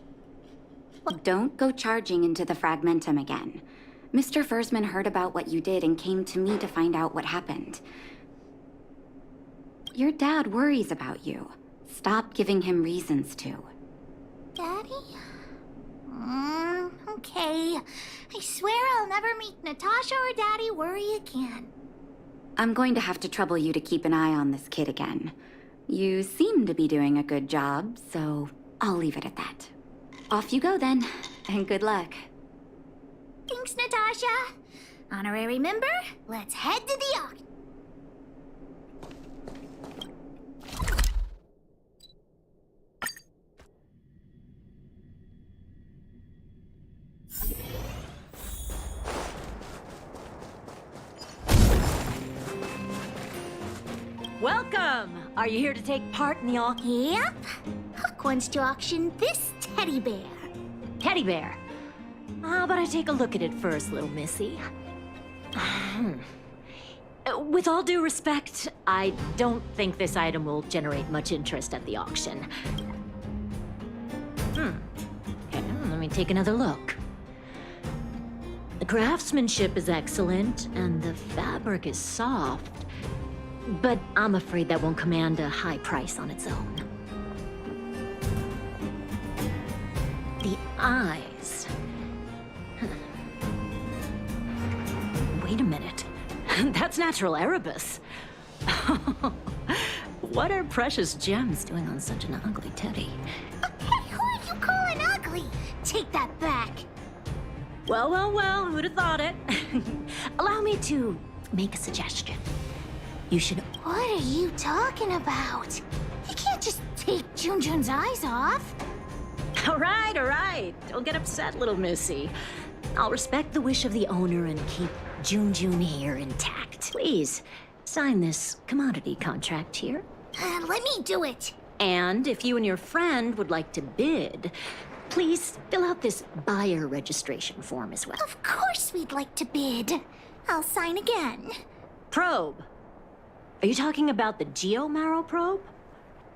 Don't go charging into the Fragmentum again. Mr. Fursman heard about what you did and came to me to find out what happened. Your dad worries about you. Stop giving him reasons to. Daddy? Okay. I swear I'll never meet Natasha or Daddy worry again. I'm going to have to trouble you to keep an eye on this kid again. You seem to be doing a good job, so I'll leave it at that. Off you go then, and good luck. Thanks, Natasha. Honorary member, let's head to the auction. Welcome! Are you here to take part in the auction? Yep. Hook wants to auction this teddy bear. Teddy bear? How about I take a look at it first, little missy? With all due respect, I don't think this item will generate much interest at the auction. Okay, let me take another look. The craftsmanship is excellent, and the fabric is soft. But I'm afraid that won't command a high price on its own. The eyes. That's natural Erebus. What are precious gems doing on such an ugly teddy? Hey, who are you calling ugly? Take that back. Well, well, well, who'd have thought it? Allow me to make a suggestion. You should... What are you talking about? You can't just take Junjun's eyes off. All right. Don't get upset, little missy. I'll respect the wish of the owner and keep Junjun here intact. Please, sign this commodity contract here. Let me do it. And if you and your friend would like to bid, please fill out this buyer registration form as well. Of course we'd like to bid. I'll sign again. Probe. Are you talking about the Geomarrow probe?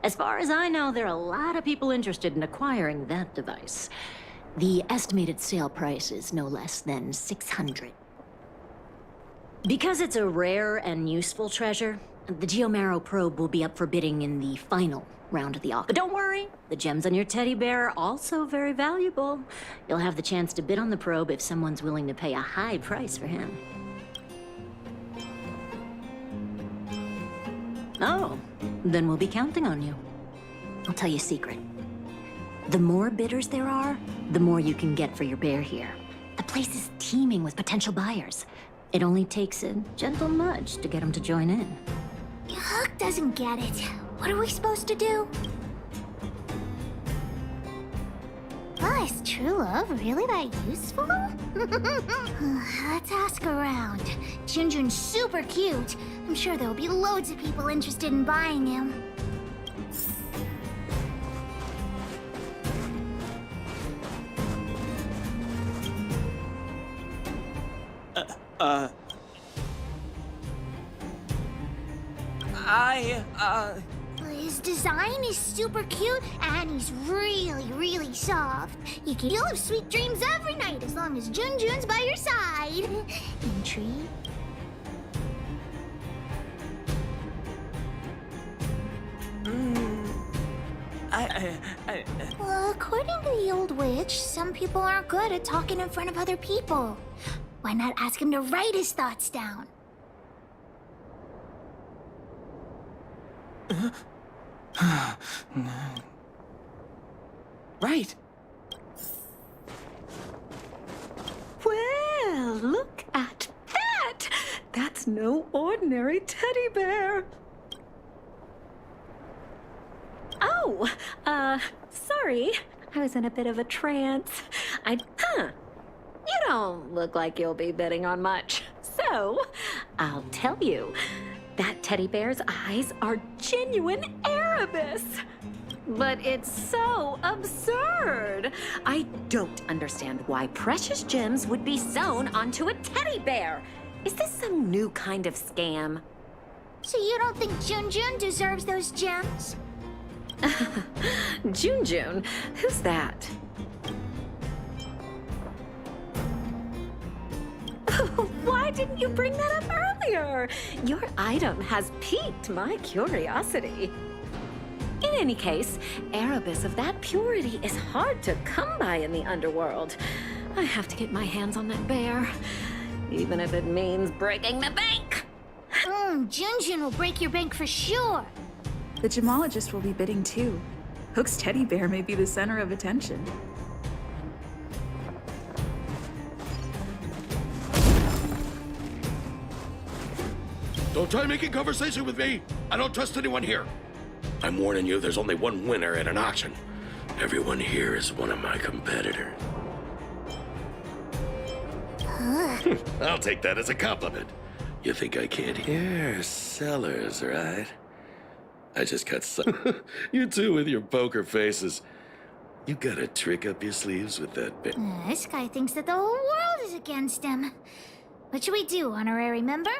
As far as I know, there are a lot of people interested in acquiring that device. The estimated sale price is no less than 600. Because it's a rare and useful treasure, the Geomarrow probe will be up for bidding in the final round of the auction. But don't worry, the gems on your teddy bear are also very valuable. You'll have the chance to bid on the probe if someone's willing to pay a high price for him. Oh, then we'll be counting on you. I'll tell you a secret. The more bidders there are, the more you can get for your bear here. The place is teeming with potential buyers. It only takes a gentle nudge to get them to join in. Huck doesn't get it. What are we supposed to do? Oh, is true love really that useful? Let's ask around. Junjun's super cute. I'm sure there'll be loads of people interested in buying him. His design is super cute, and he's really, really soft. You'll have sweet dreams every night as long as Junjun's by your side. Intrigue? Well, according to the old witch, some people aren't good at talking in front of other people. Why not ask him to write his thoughts down? Right. Well, look at that! That's no ordinary teddy bear. Oh, sorry. I was in a bit of a trance. You don't look like you'll be bidding on much. So, I'll tell you, that teddy bear's eyes are genuine Erebus. But it's so absurd. I don't understand why precious gems would be sewn onto a teddy bear. Is this some new kind of scam? So you don't think Junjun deserves those gems? Junjun? Who's that? Why didn't you bring that up earlier? Your item has piqued my curiosity. In any case, Erebus of that purity is hard to come by in the underworld. I have to get my hands on that bear, even if it means breaking the bank. Junjun will break your bank for sure. The gemologist will be bidding too. Hook's teddy bear may be the center of attention. Don't try making conversation with me. I don't trust anyone here. I'm warning you, there's only one winner at an auction. Everyone here is one of my competitors. I'll take that as a compliment. You think I can't hear sellers, right? I just got some. You two with your poker faces. You got a trick up your sleeves with that bit. This guy thinks that the whole world is against him. What should we do, honorary member?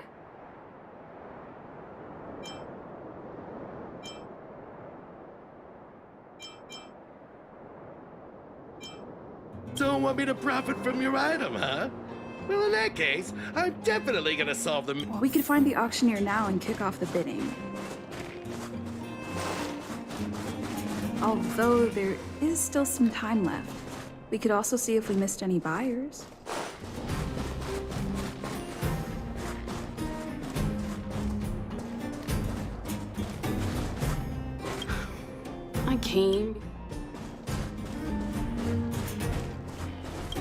Don't want me to profit from your item, huh? Well, in that case, I'm definitely gonna solve them. Well, we could find the auctioneer now and kick off the bidding. Although there is still some time left. We could also see if we missed any buyers. came.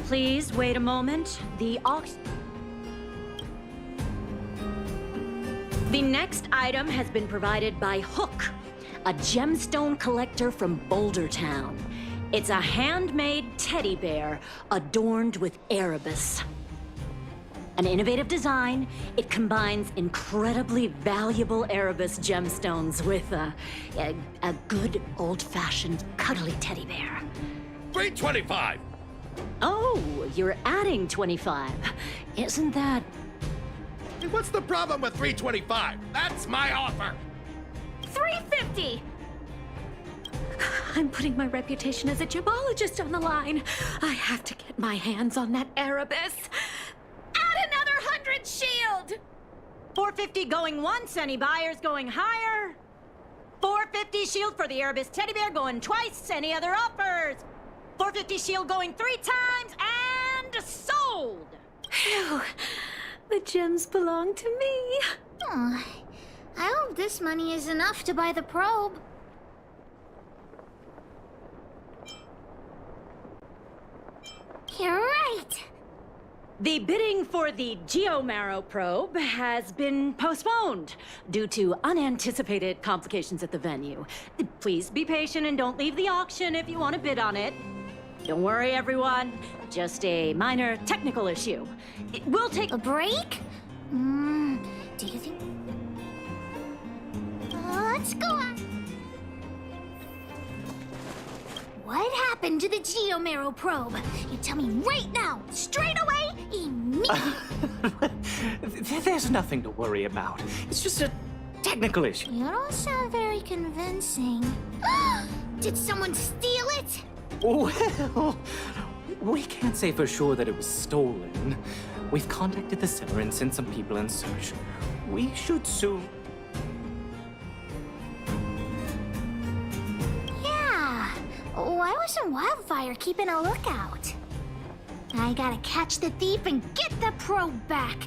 Please wait a moment. The next item has been provided by Hook, a gemstone collector from Boulder Town. It's a handmade teddy bear adorned with Erebus. An innovative design, it combines incredibly valuable Erebus gemstones with a good old-fashioned cuddly teddy bear. 325! Oh, you're adding 25. Isn't that... What's the problem with 325? That's my offer! 350! I'm putting my reputation as a gemologist on the line. I have to get my hands on that Erebus. Add another 100 shield! 450 going once, any buyers going higher? 450 shield for the Erebus teddy bear going twice, any other offers? 450 shield going 3 times, and sold! Phew, the gems belong to me. Oh, I hope this money is enough to buy the probe. You're right! The bidding for the Geomarrow probe has been postponed due to unanticipated complications at the venue. Please be patient and don't leave the auction if you want to bid on it. Don't worry, everyone. Just a minor technical issue. It will take a break? Do you think... let's go on. What happened to the Geomarrow probe? You tell me right now, straight away, immediately. There's nothing to worry about. It's just a technical issue. You don't sound very convincing. Did someone steal it? Well, we can't say for sure that it was stolen. We've contacted the seller and sent some people in search. We should soon... Yeah. Why wasn't Wildfire keeping a lookout? I gotta catch the thief and get the probe back.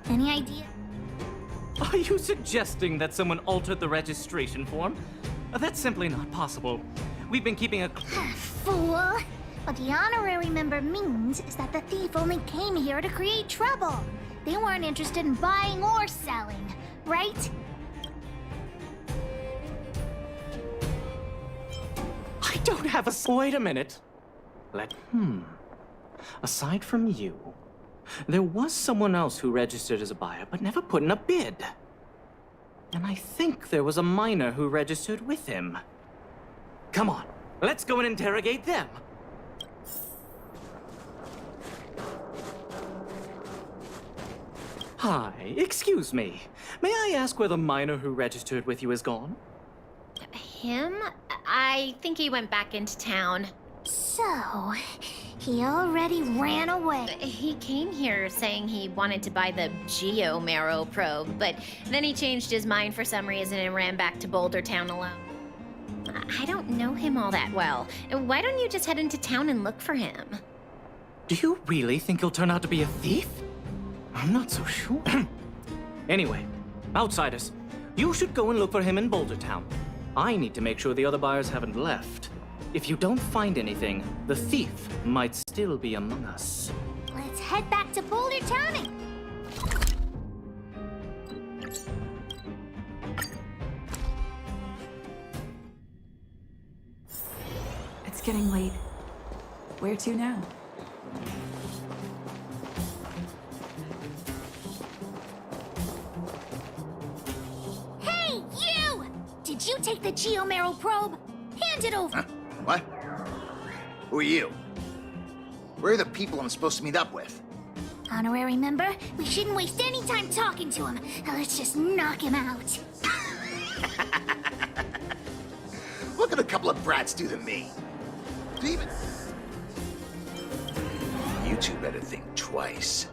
Any idea? Are you suggesting that someone altered the registration form? That's simply not possible. We've been keeping a... Fool! What the honorary member means is that the thief only came here to create trouble. They weren't interested in buying or selling, right? I don't have a... Wait a minute. Aside from you, there was someone else who registered as a buyer but never put in a bid. And I think there was a miner who registered with him. Come on, let's go and interrogate them. Hi, excuse me. May I ask where the miner who registered with you is gone? Him? I think he went back into town. So, he already ran away. He came here saying he wanted to buy the Geomarrow probe, but then he changed his mind for some reason and ran back to Boulder Town alone. I don't know him all that well. Why don't you just head into town and look for him? Do you really think he'll turn out to be a thief? I'm not so sure. Anyway, outsiders, you should go and look for him in Boulder Town. I need to make sure the other buyers haven't left. If you don't find anything, the thief might still be among us. Let's head back to Boulder Town and... It's getting late. Where to now? Hey, you! Did you take the Geomarrow probe? Hand it over. Huh? What? Who are you? Where are the people I'm supposed to meet up with? Honorary member, we shouldn't waste any time talking to him. Let's just knock him out. Look at a couple of brats do to me. Even... You two better think twice.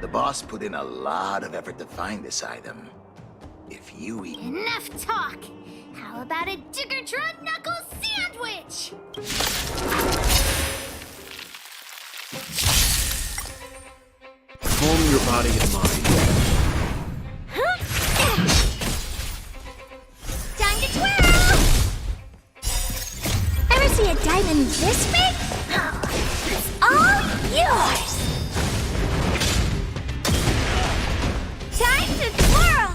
The boss put in a lot of effort to find this item. If you even... Enough talk! How about a Diggertron Knuckle Sandwich? Calm your body and mind. Time to twirl! diamond this big? It's all yours! Time to twirl!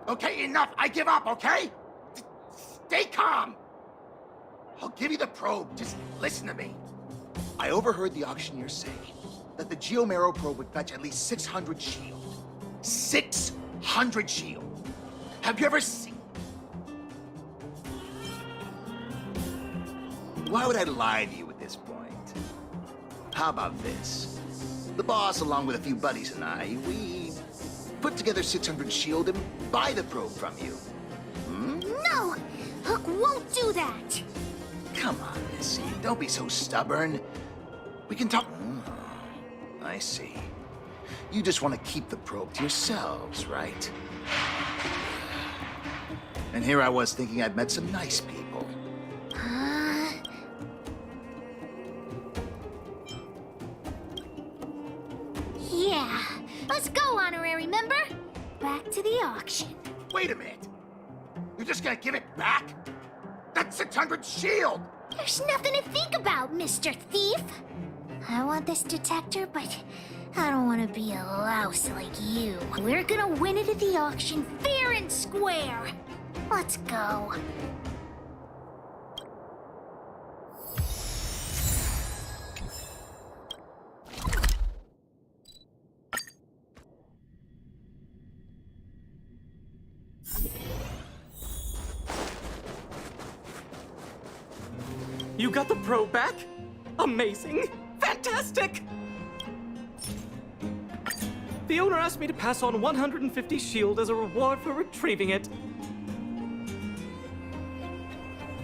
Okay, enough. I give up, okay? Stay calm. I'll give you the probe. Just listen to me. I overheard the auctioneer say that the Geomero probe would fetch at least 600 shield. 600 shield. Have you ever seen... Why would I lie to you at this point? How about this? The boss, along with a few buddies and I, we put together 600 shield and buy the probe from you. Hmm? No! Hook won't do that! Come on, Missy. Don't be so stubborn. We can talk... I see. You just want to keep the probe to yourselves, right? And here I was thinking I'd met some nice people. Yeah. Let's go, honorary member. Back to the auction. Wait a minute. You're just gonna give it back? That's 600 shield! There's nothing to think about, Mr. Thief. I want this detector, but I don't want to be a louse like you. We're gonna win it at the auction fair and square. Let's go. You got the probe back? Amazing! Fantastic! The owner asked me to pass on 150 shield as a reward for retrieving it.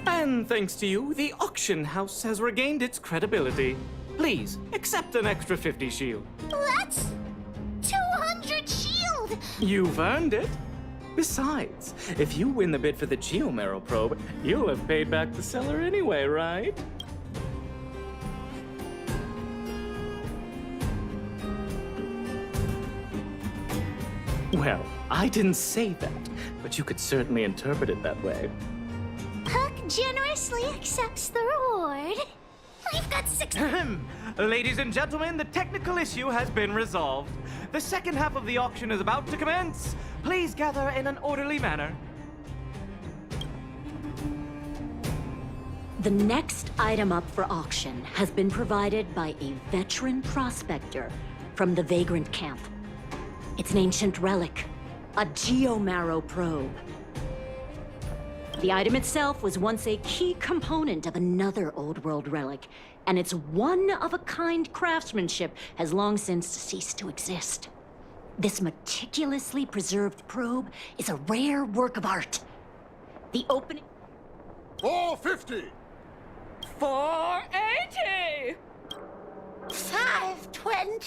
And thanks to you, the auction house has regained its credibility. Please, accept an extra 50 shield. That's 200 shield! You've earned it. Besides, if you win the bid for the Geomero probe, you'll have paid back the seller anyway, right? Well, I didn't say that, but you could certainly interpret it that way. Hook generously accepts the reward. We've got 6... Ladies and gentlemen, the technical issue has been resolved. The second half of the auction is about to commence. Please gather in an orderly manner. The next item up for auction has been provided by a veteran prospector from the Vagrant Camp. It's an ancient relic, a Geomero probe. The item itself was once a key component of another old world relic, and its one-of-a-kind craftsmanship has long since ceased to exist. This meticulously preserved probe is a rare work of art. The opening... 450! 480! 520!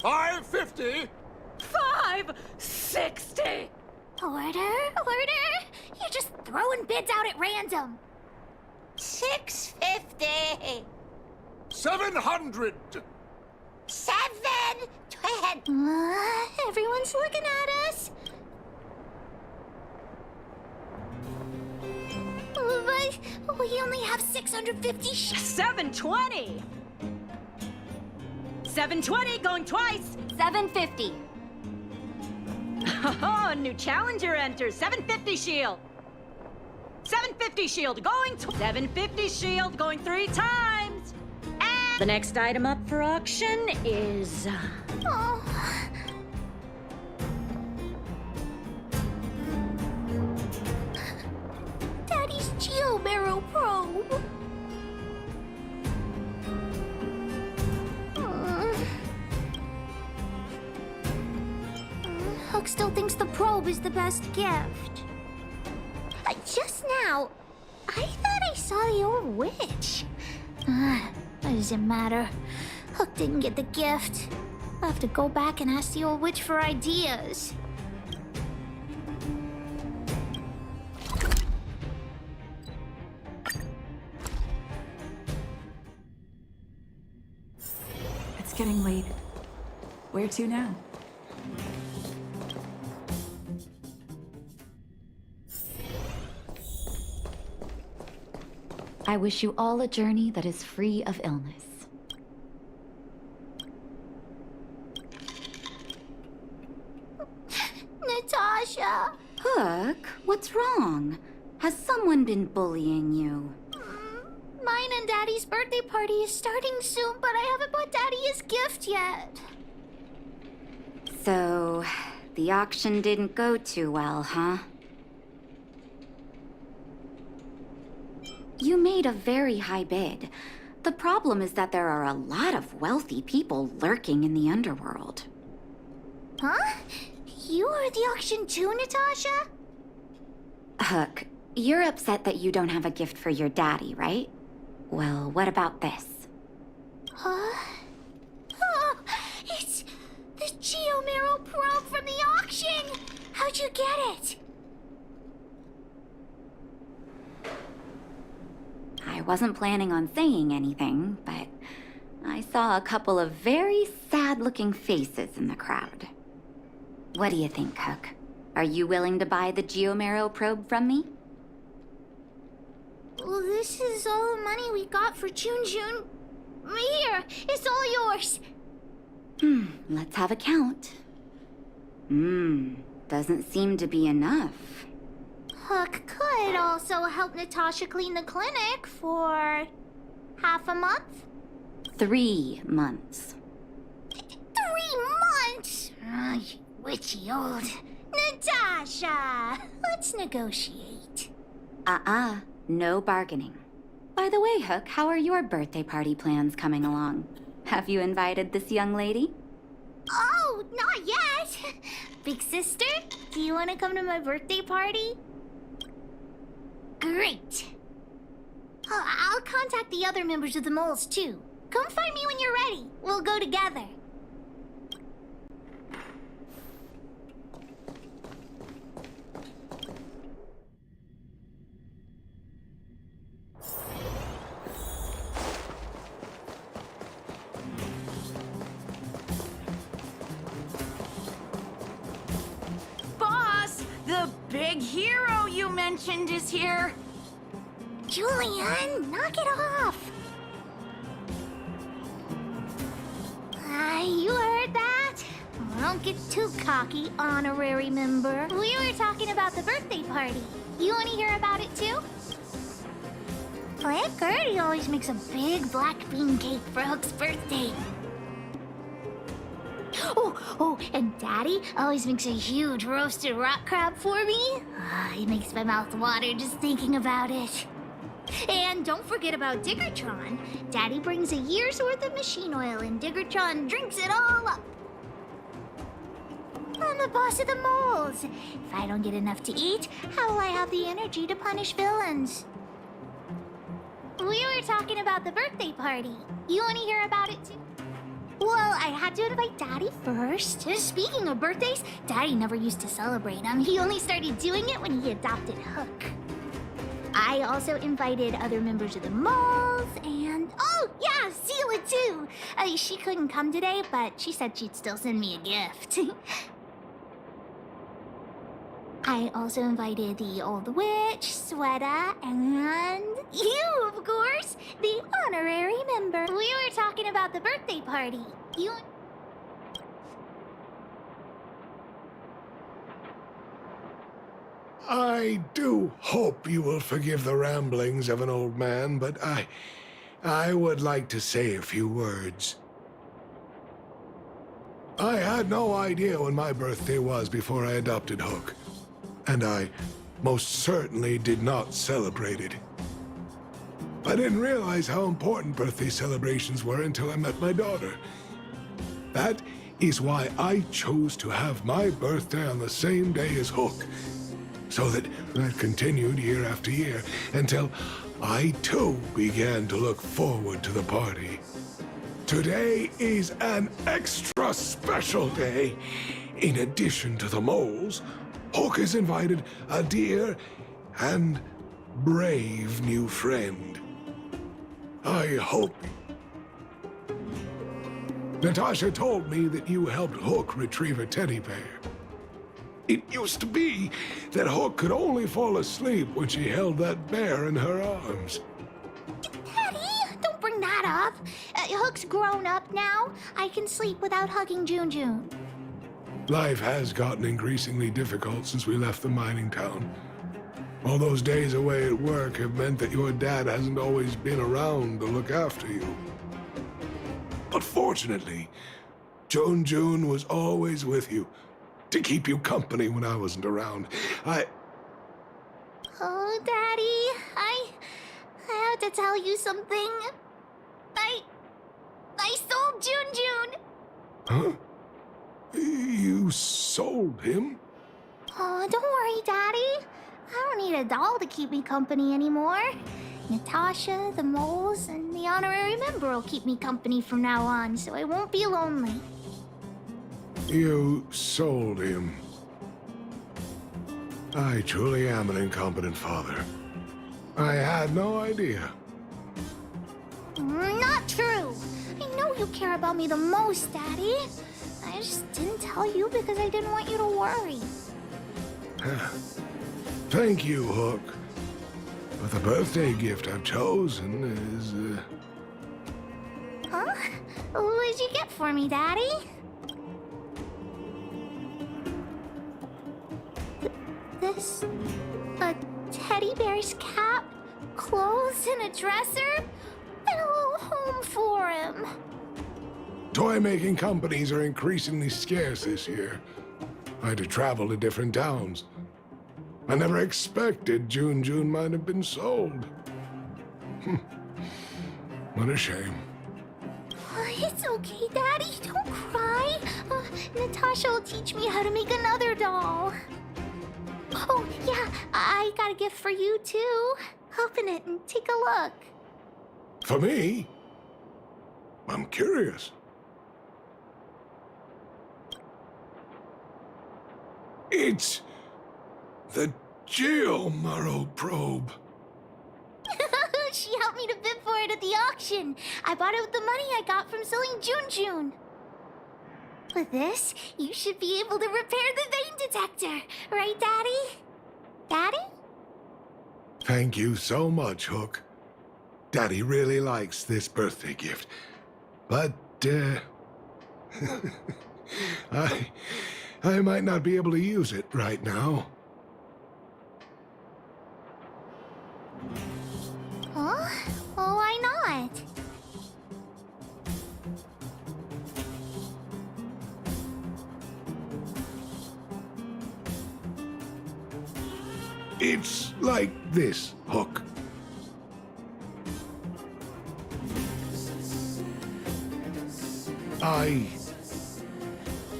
550! 560! Order? You're just throwing bids out at random. 650! 700! 720! Everyone's looking at us. But we only have 650 720! 720 going twice! 750. Oh, new challenger enters. 750 shield. 750 shield going 750 shield going 3 times. And the next item up for auction is Daddy's Geomero probe. Hook still thinks the probe is the best gift. Just now, I thought I saw the old witch. What does it matter? Hook didn't get the gift. I'll have to go back and ask the old witch for ideas. getting late. Where to now? I wish you all a journey that is free of illness. Natasha! Hook, what's wrong? Has someone been bullying you? Mine and Daddy's birthday party is starting soon, but I haven't bought Daddy his gift yet. So, the auction didn't go too well, huh? You made a very high bid. The problem is that there are a lot of wealthy people lurking in the underworld. Huh? You are at the auction too, Natasha? Hook, you're upset that you don't have a gift for your daddy, right? Well, what about this? Huh? Oh, it's the Geomero probe from the auction! How'd you get it? I wasn't planning on saying anything, but I saw a couple of very sad-looking faces in the crowd. What do you think, Hook? Are you willing to buy the Geomero probe from me? Well, this is all the money we got for June. Here, it's all yours. Let's have a count. Doesn't seem to be enough. Hook could also help Natasha clean the clinic for half a month. 3 months. 3 months? You witchy old. Natasha, let's negotiate. No bargaining. By the way, Hook, how are your birthday party plans coming along? Have you invited this young lady? Oh, not yet. Big sister, do you want to come to my birthday party? Great. I'll contact the other members of the moles too. Come find me when you're ready. We'll go together. Boss, the big hero you mentioned is here. Julian, knock it off. You heard that? Don't get too cocky, honorary member. We were talking about the birthday party. You want to hear about it too? Aunt Gertie always makes a big black bean cake for Hook's birthday. Oh, and Daddy always makes a huge roasted rock crab for me. It makes my mouth water just thinking about it. And don't forget about Diggertron. Daddy brings a year's worth of machine oil and Diggertron drinks it all up. I'm the boss of the moles. If I don't get enough to eat, how will I have the energy to punish villains? We were talking about the birthday party. You want to hear about it too? Well, I had to invite Daddy first. Speaking of birthdays, Daddy never used to celebrate them. He only started doing it when he adopted Hook. I also invited other members of the moles and... Oh, yeah, Zila too! She couldn't come today, but she said she'd still send me a gift. I also invited the old witch, Sweta, and you, of course, the honorary member. We were talking about the birthday party. You... I do hope you will forgive the ramblings of an old man, but I would like to say a few words. I had no idea when my birthday was before I adopted Hook, and I most certainly did not celebrate it. I didn't realize how important birthday celebrations were until I met my daughter. That is why I chose to have my birthday on the same day as Hook, so that continued year after year until I too began to look forward to the party. Today is an extra special day. In addition to the moles, Hook has invited a dear and brave new friend. I hope Natasha told me that you helped Hook retrieve a teddy bear. It used to be that Hook could only fall asleep when she held that bear in her arms. Daddy, don't bring that up. Hook's grown up now. I can sleep without hugging June. Life has gotten increasingly difficult since we left the mining town. All those days away at work have meant that your dad hasn't always been around to look after you. But fortunately, June was always with you, to keep you company when I wasn't around. Oh, Daddy, I have to tell you something. I sold June. Huh? You sold him? Oh, don't worry, Daddy. I don't need a doll to keep me company anymore. Natasha, the moles, and the honorary member will keep me company from now on, so I won't be lonely. You sold him. I truly am an incompetent father. I had no idea. Not true. I know you care about me the most, Daddy. I just didn't tell you because I didn't want you to worry. Thank you, Hook. But the birthday gift I've chosen is, Huh? What did you get for me, Daddy? This... a teddy bear's cap, clothes, and a dresser? No home for him. Toy-making companies are increasingly scarce this year. I had to travel to different towns. I never expected June might have been sold. What a shame. It's okay, Daddy. Don't cry. Natasha will teach me how to make another doll. Oh, yeah, I got a gift for you, too. Open it and take a look. For me? I'm curious. It's the Geomaro probe. She helped me to bid for it at the auction. I bought it with the money I got from selling June. With this, you should be able to repair the vein detector. Right, Daddy? Daddy? Thank you so much, Hook. Daddy really likes this birthday gift. But, I might not be able to use it right now. Huh? Well, why not? It's like this, Hook. I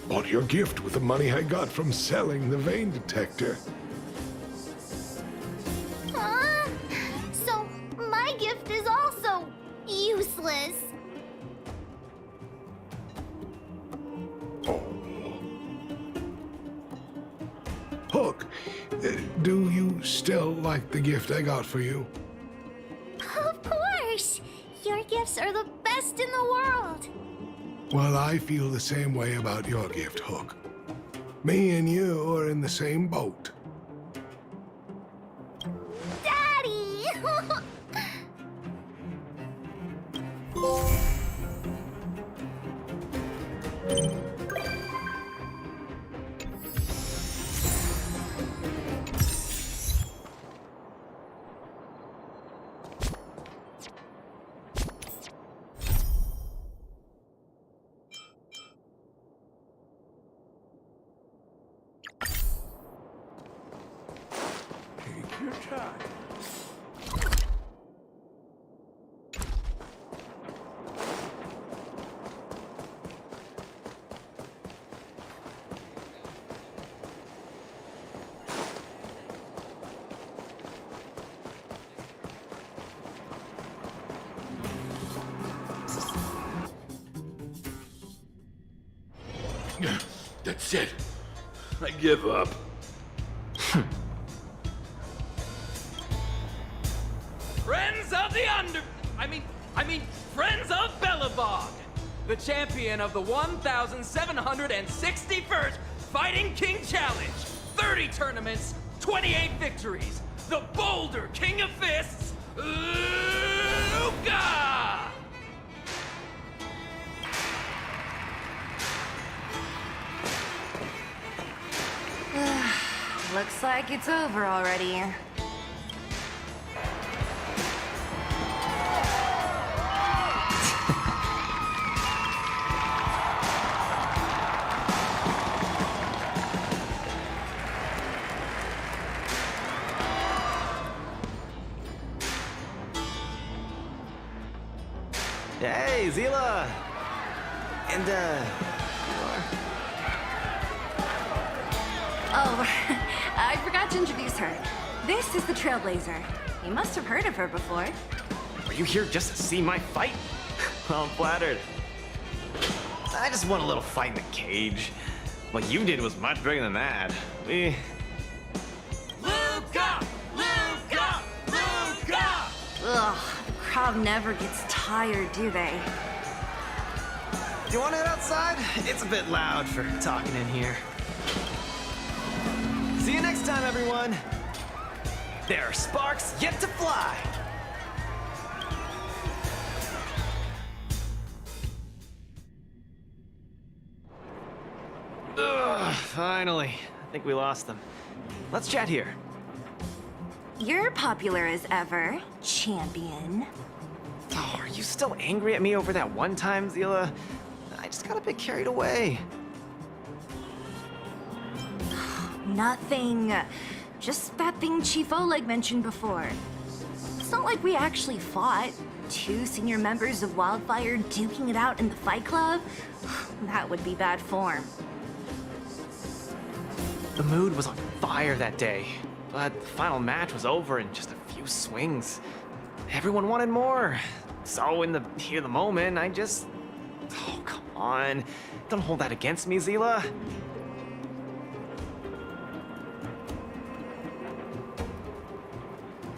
bought your gift with the money I got from selling the vein detector. So my gift is also useless. Hook, do you still like the gift I got for you? Of course! Your gifts are the best in the world. Well, I feel the same way about your gift, Hook. Me and you are in the same boat. Daddy! Take your time. That's it. I give up. Friends of the I mean, friends of Belobog! the champion of the 1,761st Fighting King Challenge. 30 tournaments, 28 victories. The Boulder King of Fists, Luca! Looks like it's over already. Hey, Zila! And, Oh, I forgot to introduce her. This is the Trailblazer. You must have heard of her before. Were you here just to see my fight? Well, I'm flattered. I just won a little fight in the cage. What you did was much bigger than that. Luca! Luca! Luca! Ugh, the crowd never gets tired, do they? Do you want to head outside? It's a bit loud for talking in here. See you next time, everyone. There are sparks yet to fly. Ugh, finally. I think we lost them. Let's chat here. You're popular as ever, champion. Oh, are you still angry at me over that one time, Zila? I just got a bit carried away. Nothing. Just that thing Chief Oleg mentioned before. It's not like we actually fought. 2 senior members of Wildfire duking it out in the Fight Club? That would be bad form. The mood was on fire that day, but the final match was over in just a few swings. Everyone wanted more. So in the heat of the moment, I just... Oh, come on. Don't hold that against me, Zila.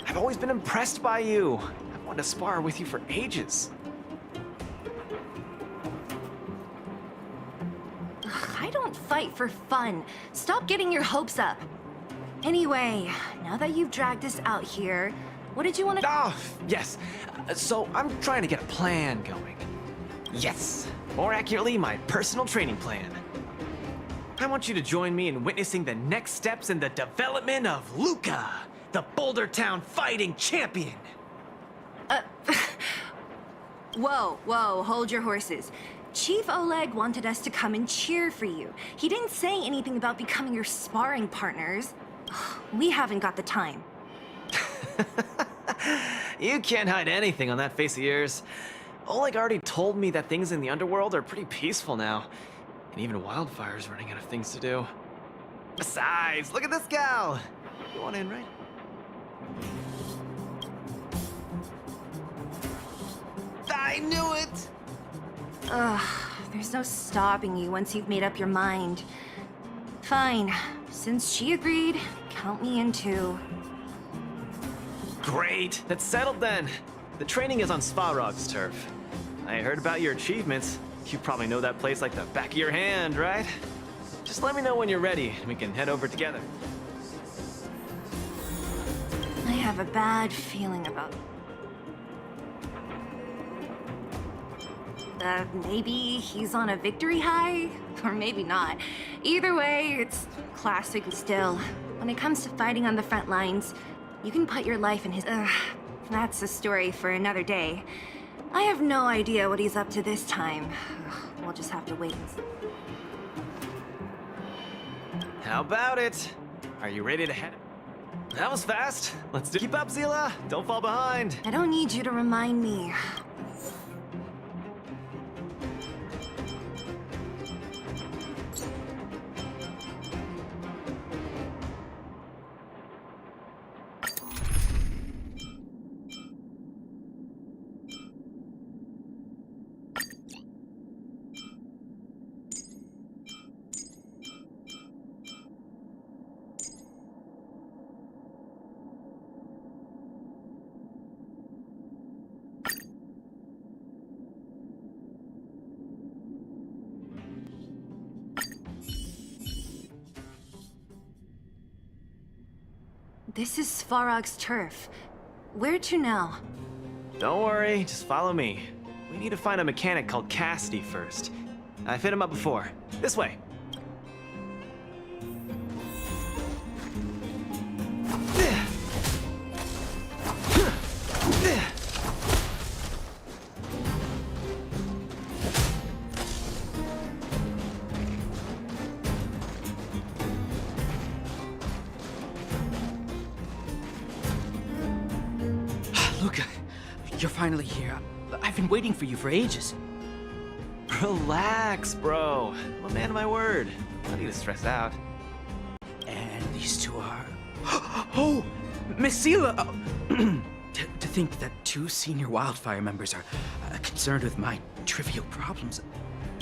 I've always been impressed by you. I've wanted to spar with you for ages. I don't fight for fun. Stop getting your hopes up. Anyway, now that you've dragged us out here, what did you want to... Oh, yes. So I'm trying to get a plan going. Yes. More accurately, my personal training plan. I want you to join me in witnessing the next steps in the development of Luca, the Boulder Town fighting champion. Whoa, hold your horses. Chief Oleg wanted us to come and cheer for you. He didn't say anything about becoming your sparring partners. We haven't got the time. You can't hide anything on that face of yours. Oleg already told me that things in the underworld are pretty peaceful now. And even Wildfire's running out of things to do. Besides, look at this gal! You want in, right? I knew it! Ugh, there's no stopping you once you've made up your mind. Fine. Since she agreed, count me in too. Great, that's settled then. The training is on Svarog's turf. I heard about your achievements. You probably know that place like the back of your hand, right? Just let me know when you're ready and we can head over together. I have a bad feeling about... maybe he's on a victory high? Or maybe not. Either way, it's classic still. When it comes to fighting on the front lines, you can put your life in his... that's a story for another day. I have no idea what he's up to this time. We'll just have to wait and see. How about it? Are you ready to head? That was fast. Let's keep up, Zila. Don't fall behind. I don't need you to remind me. This is Svarog's turf. Where to now? Don't worry, just follow me. We need to find a mechanic called Cassidy first. I've hit him up before. This way. Luca, you're finally here. I've been waiting for you for ages. Relax, bro. I'm a man of my word. No need to stress out. And these two are... Oh! Miss Sela! To think that 2 senior wildfire members are concerned with my trivial problems.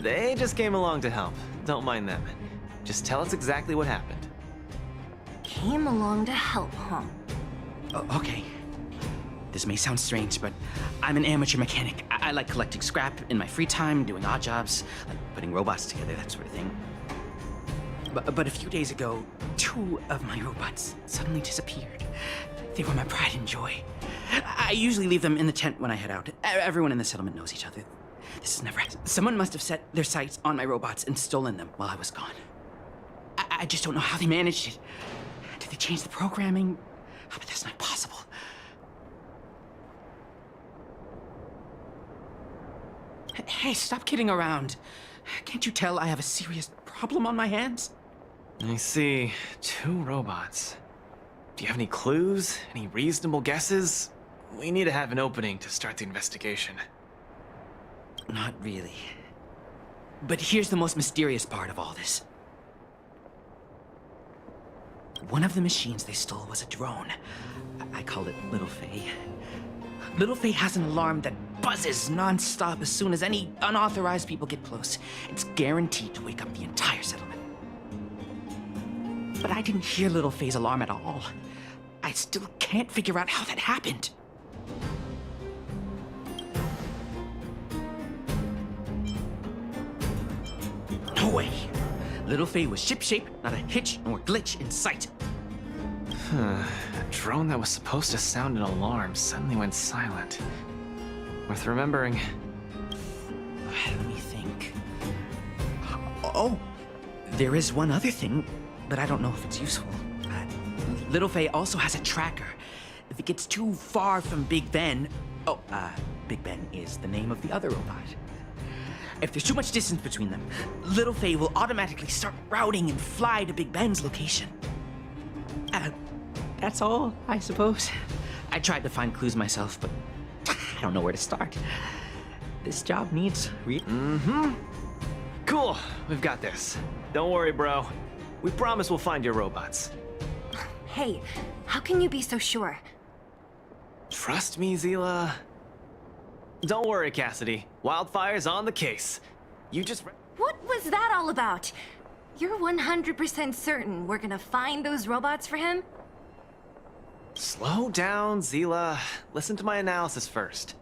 They just came along to help. Don't mind them. Just tell us exactly what happened. Came along to help, huh? Okay. This may sound strange, but I'm an amateur mechanic. I like collecting scrap in my free time, doing odd jobs, like putting robots together, that sort of thing. But a few days ago, 2 of my robots suddenly disappeared. They were my pride and joy. I usually leave them in the tent when I head out. Everyone in the settlement knows each other. This has never happened. Someone must have set their sights on my robots and stolen them while I was gone. I just don't know how they managed it. Did they change the programming? But that's not possible. Hey, stop kidding around. Can't you tell I have a serious problem on my hands? I see. 2 robots. Do you have any clues? Any reasonable guesses? We need to have an opening to start the investigation. Not really. But here's the most mysterious part of all this. One of the machines they stole was a drone. I called it Little Faye. Little Faye has an alarm that buzzes non-stop as soon as any unauthorized people get close. It's guaranteed to wake up the entire settlement. But I didn't hear Little Faye's alarm at all. I still can't figure out how that happened. No way. Little Faye was ship-shape, not a hitch nor glitch in sight. A drone that was supposed to sound an alarm suddenly went silent. Worth remembering. Let me think. Oh, there is one other thing, but I don't know if it's useful. Little Faye also has a tracker. If it gets too far from Big Ben... Big Ben is the name of the other robot. If there's too much distance between them, Little Faye will automatically start routing and fly to Big Ben's location. That's all, I suppose. I tried to find clues myself, but I don't know where to start. This job needs Cool, we've got this. Don't worry, bro. We promise we'll find your robots. Hey, how can you be so sure? Trust me, Zila. Don't worry, Cassidy. Wildfire's on the case. You just... What was that all about? You're 100% certain we're gonna find those robots for him? Slow down, Zila. Listen to my analysis first.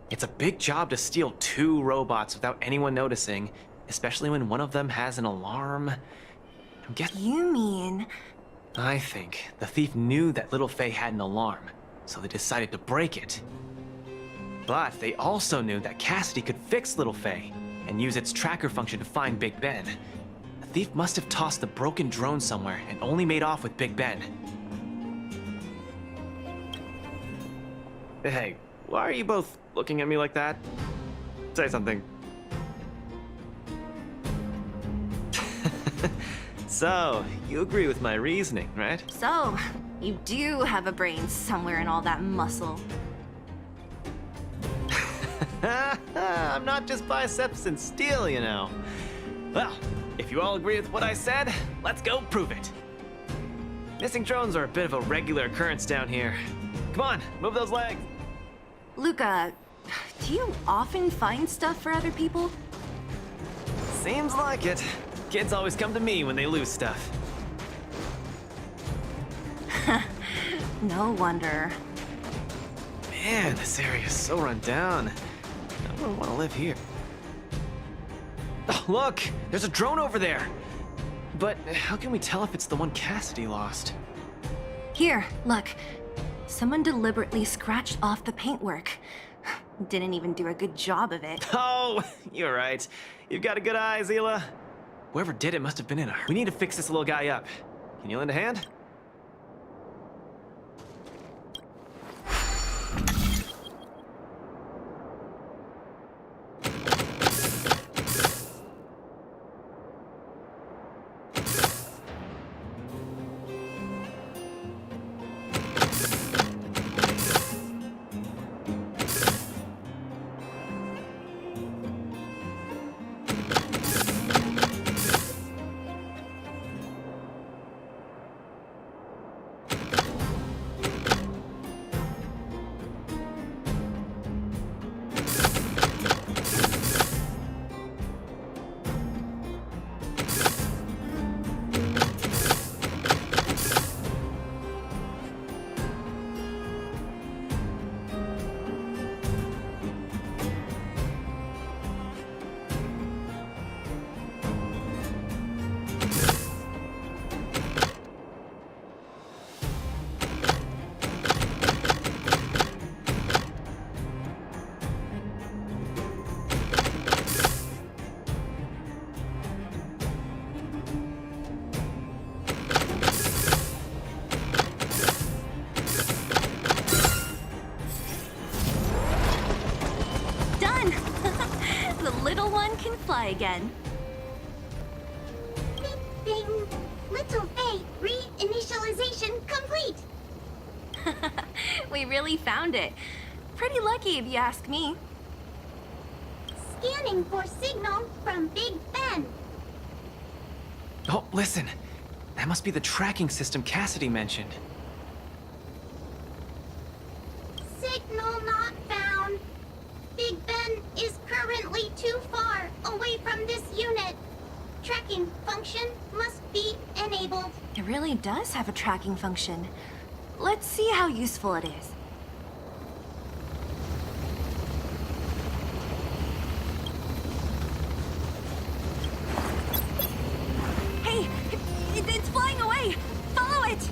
It's a big job to steal 2 robots without anyone noticing, especially when one of them has an alarm. You mean... I think the thief knew that Little Faye had an alarm, so they decided to break it. But they also knew that Cassidy could fix Little Faye and use its tracker function to find Big Ben. The thief must have tossed the broken drone somewhere and only made off with Big Ben. Hey, why are you both looking at me like that? Say something. So, you agree with my reasoning, right? So, you do have a brain somewhere in all that muscle. I'm not just biceps and steel, you know. Well, if you all agree with what I said, let's go prove it. Missing drones are a bit of a regular occurrence down here. Come on, move those legs. Luca, do you often find stuff for other people? Seems like it. Kids always come to me when they lose stuff. No wonder. Man, this area is so run down. I don't want to live here. Oh, look! There's a drone over there! But how can we tell if it's the one Cassidy lost? Here, look. Someone deliberately scratched off the paintwork. Didn't even do a good job of it. Oh, you're right. You've got a good eye, Zila. Whoever did it must have been in a hurry. We need to fix this little guy up. Can you lend a hand? Again. Bing! Little Faye, reinitialization complete! We really found it. Pretty lucky if you ask me. Scanning for signal from Big Ben. Oh, listen. That must be the tracking system Cassidy mentioned. Signal not found. Big Ben is currently too far away from this unit. Tracking function must be enabled. It really does have a tracking function. Let's see how useful it is. Hey, it's flying away! Follow it!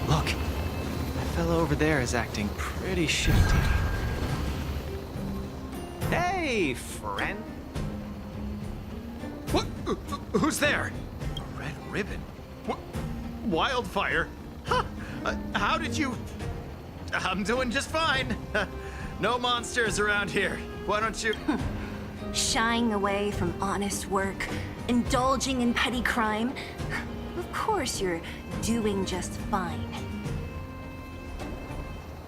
Look, that fellow over there is acting pretty shifty. Hey, friend. What? Who's there? A red ribbon? What? Wildfire? Huh? How did you... I'm doing just fine. No monsters around here. Why don't you... Shying away from honest work, indulging in petty crime. Of course you're doing just fine.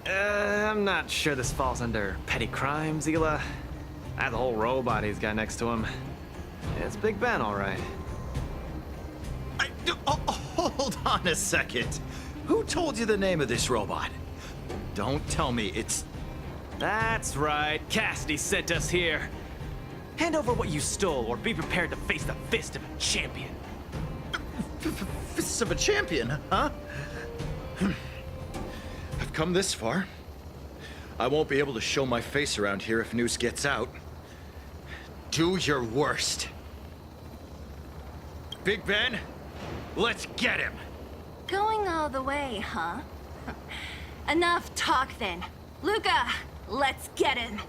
I'm not sure this falls under petty crime, Zila. That whole robot he's got next to him. It's Big Ben, all right. Hold on a second. Who told you the name of this robot? Don't tell me it's... That's right. Cassidy sent us here. Hand over what you stole, or be prepared to face the fist of a champion. Fists of a champion, huh? I've come this far. I won't be able to show my face around here if news gets out. Do your worst. Big Ben, let's get him. Going all the way, huh? Enough talk then. Luca, let's get him.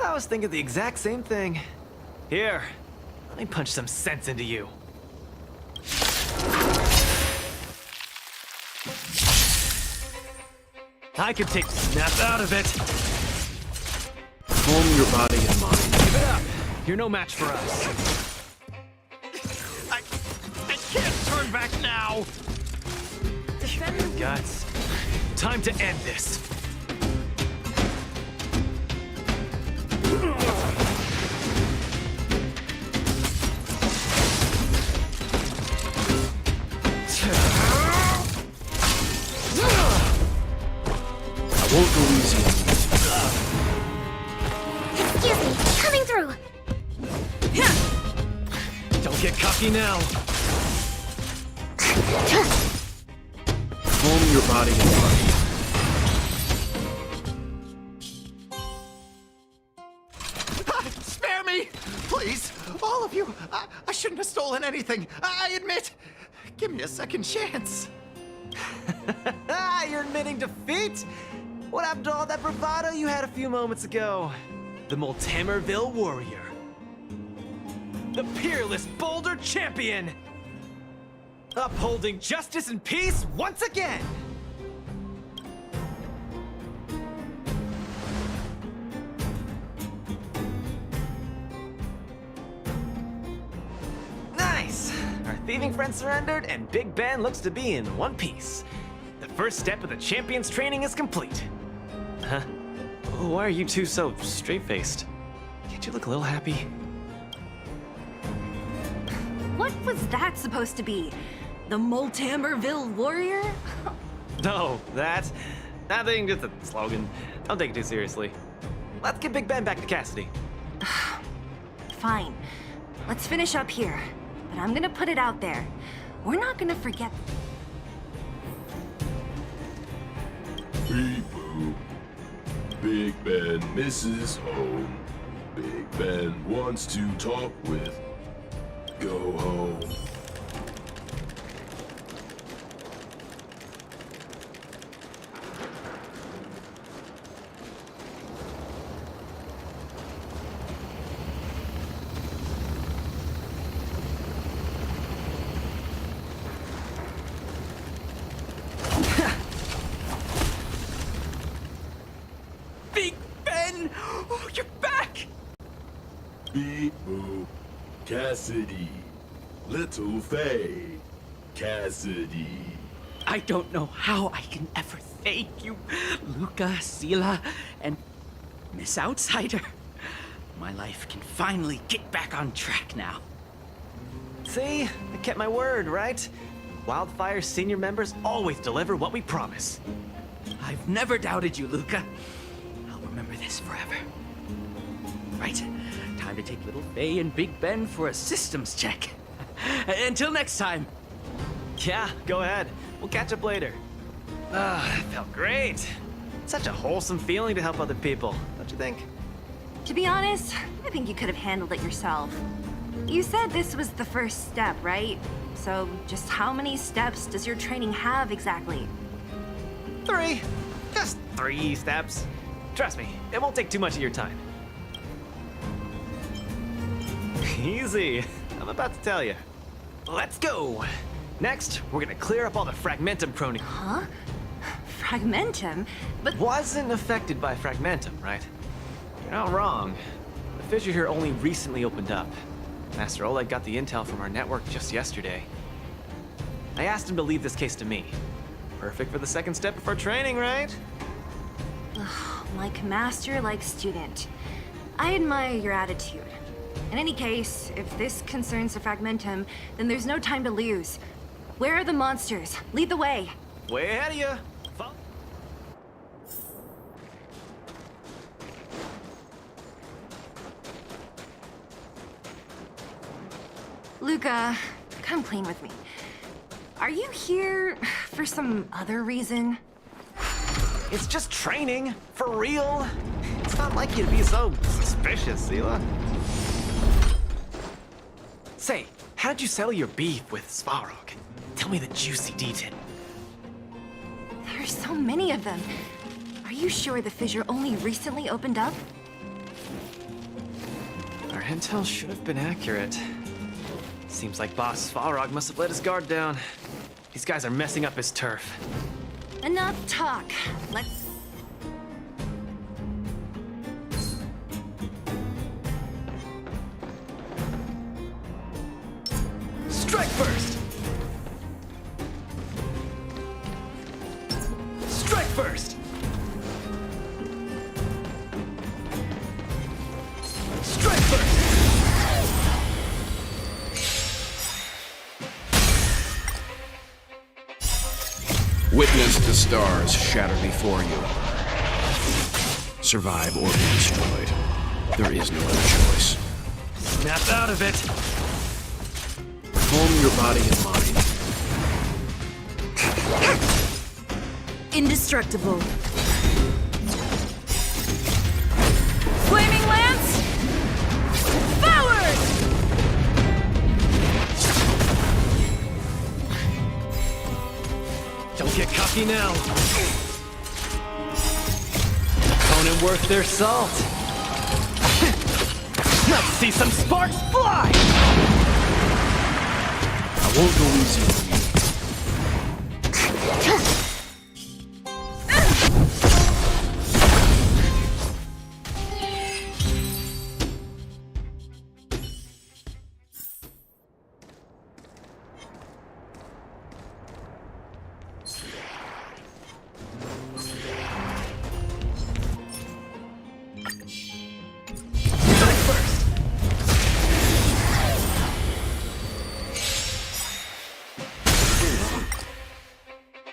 I was thinking the exact same thing. Here, let me punch some sense into you. I can take the snap out of it. Calm your body and mind. Give it up. You're no match for us. I can't turn back now. Guts. Time to end this. I won't go easy on you. Excuse me, coming through. Don't get cocky now. Calm your body and mind. me! Please, all of you. I shouldn't have stolen anything. I admit. Give me a second chance. You're admitting defeat? What happened to all that bravado you had a few moments ago? The Multamerville warrior. The peerless Boulder champion. Upholding justice and peace once again. Nice! Our thieving friend surrendered, and Big Ben looks to be in one piece. The first step of the champion's training is complete. Huh? Why are you two so straight-faced? Can't you look a little happy? What was that supposed to be? The Multamerville warrior? No, that's nothing, just a slogan. Don't take it too seriously. Let's get Big Ben back to Cassidy. Fine. Let's finish up here. But I'm gonna put it out there. We're not gonna forget. Beep boop. Big Ben misses home. Big Ben wants to talk with. Go home. Big Ben! Oh, you're back! Beep boop. Cassidy. Little Faye. Cassidy. I don't know how I can ever thank you, Luca, Sela, and Miss Outsider. My life can finally get back on track now. See? I kept my word, right? Wildfire's senior members always deliver what we promise. I've never doubted you, Luca. I'll remember this forever. Right, time to take little Faye and Big Ben for a systems check. Until next time. Yeah, go ahead. We'll catch up later. That felt great. Such a wholesome feeling to help other people, don't you think? To be honest, I think you could have handled it yourself. You said this was the first step, right? So just how many steps does your training have exactly? 3. Just 3 steps. Trust me, it won't take too much of your time. Easy. I'm about to tell you. Let's go. Next, we're gonna clear up all the Fragmentum prone. Huh? Fragmentum? But wasn't affected by Fragmentum, right? You're not wrong. The fissure here only recently opened up. Master Oleg got the intel from our network just yesterday. I asked him to leave this case to me. Perfect for the second step of our training, right? like master, like student. I admire your attitude. In any case, if this concerns the Fragmentum, then there's no time to lose. Where are the monsters? Lead the way. Way ahead of you. Luca, come clean with me. Are you here for some other reason? It's just training, for real. It's not like you to be so suspicious, Sela. Say, how did you settle your beef with Svarog? Tell me the juicy detail. There's so many of them. Are you sure the fissure only recently opened up? Our intel should have been accurate. Seems like Boss Svarog must have let his guard down. These guys are messing up his turf. Enough talk. Let's... Strike first! Strike first! Strike first! Witness the stars shatter before you. Survive or be destroyed. There is no other choice. Snap out of it! Calm your body and mind. Indestructible. Flaming Lance! cocky now. Opponent worth their salt. Let's see some sparks fly! I won't go easy on you.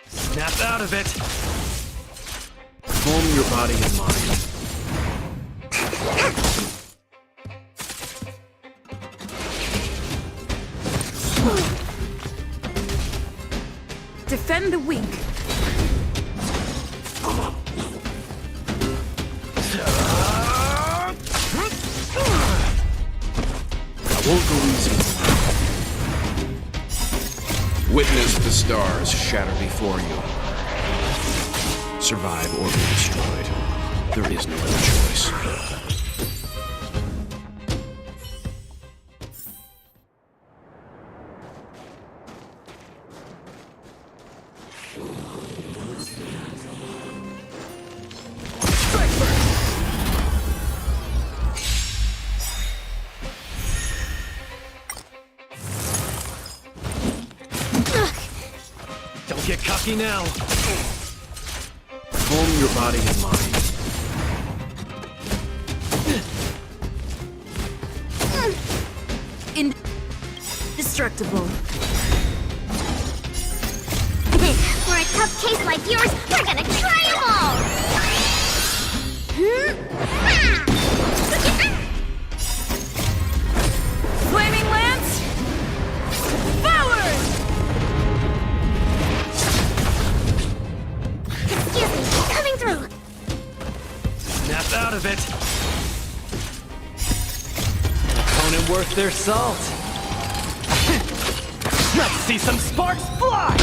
Snap out of it! Calm your body and mind. Defend the weak. I won't go easy. Witness the stars shatter before you. Survive or be destroyed. There is no other choice. Don't get cocky now. Calm your body and mind. Indestructible. For a tough case like yours, we're gonna try them all! Flaming Lance! Forward! Excuse me, coming through! Snap out of it! Opponent worth their salt! Let's see some sparks fly!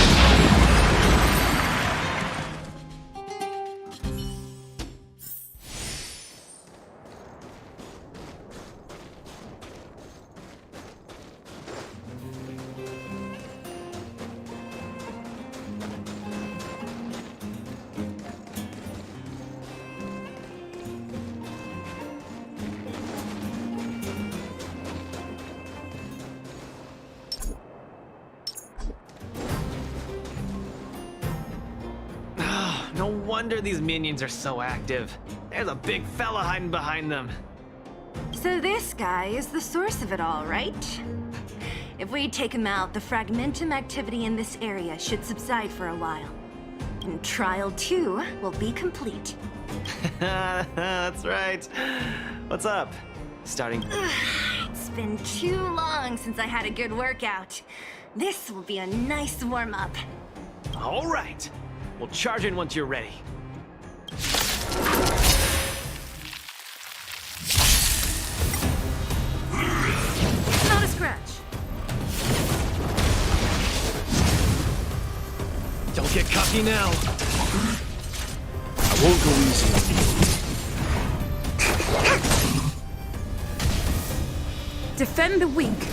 No wonder these minions are so active. There's a big fella hiding behind them. So this guy is the source of it all, right? If we take him out, the fragmentum activity in this area should subside for a while. And Trial 2 will be complete. That's right. What's up? Starting... It's been too long since I had a good workout. This will be a nice warm-up. All right. We'll charge in once you're ready. Not a scratch. Don't get cocky now. I won't go easy on you. Defend the weak.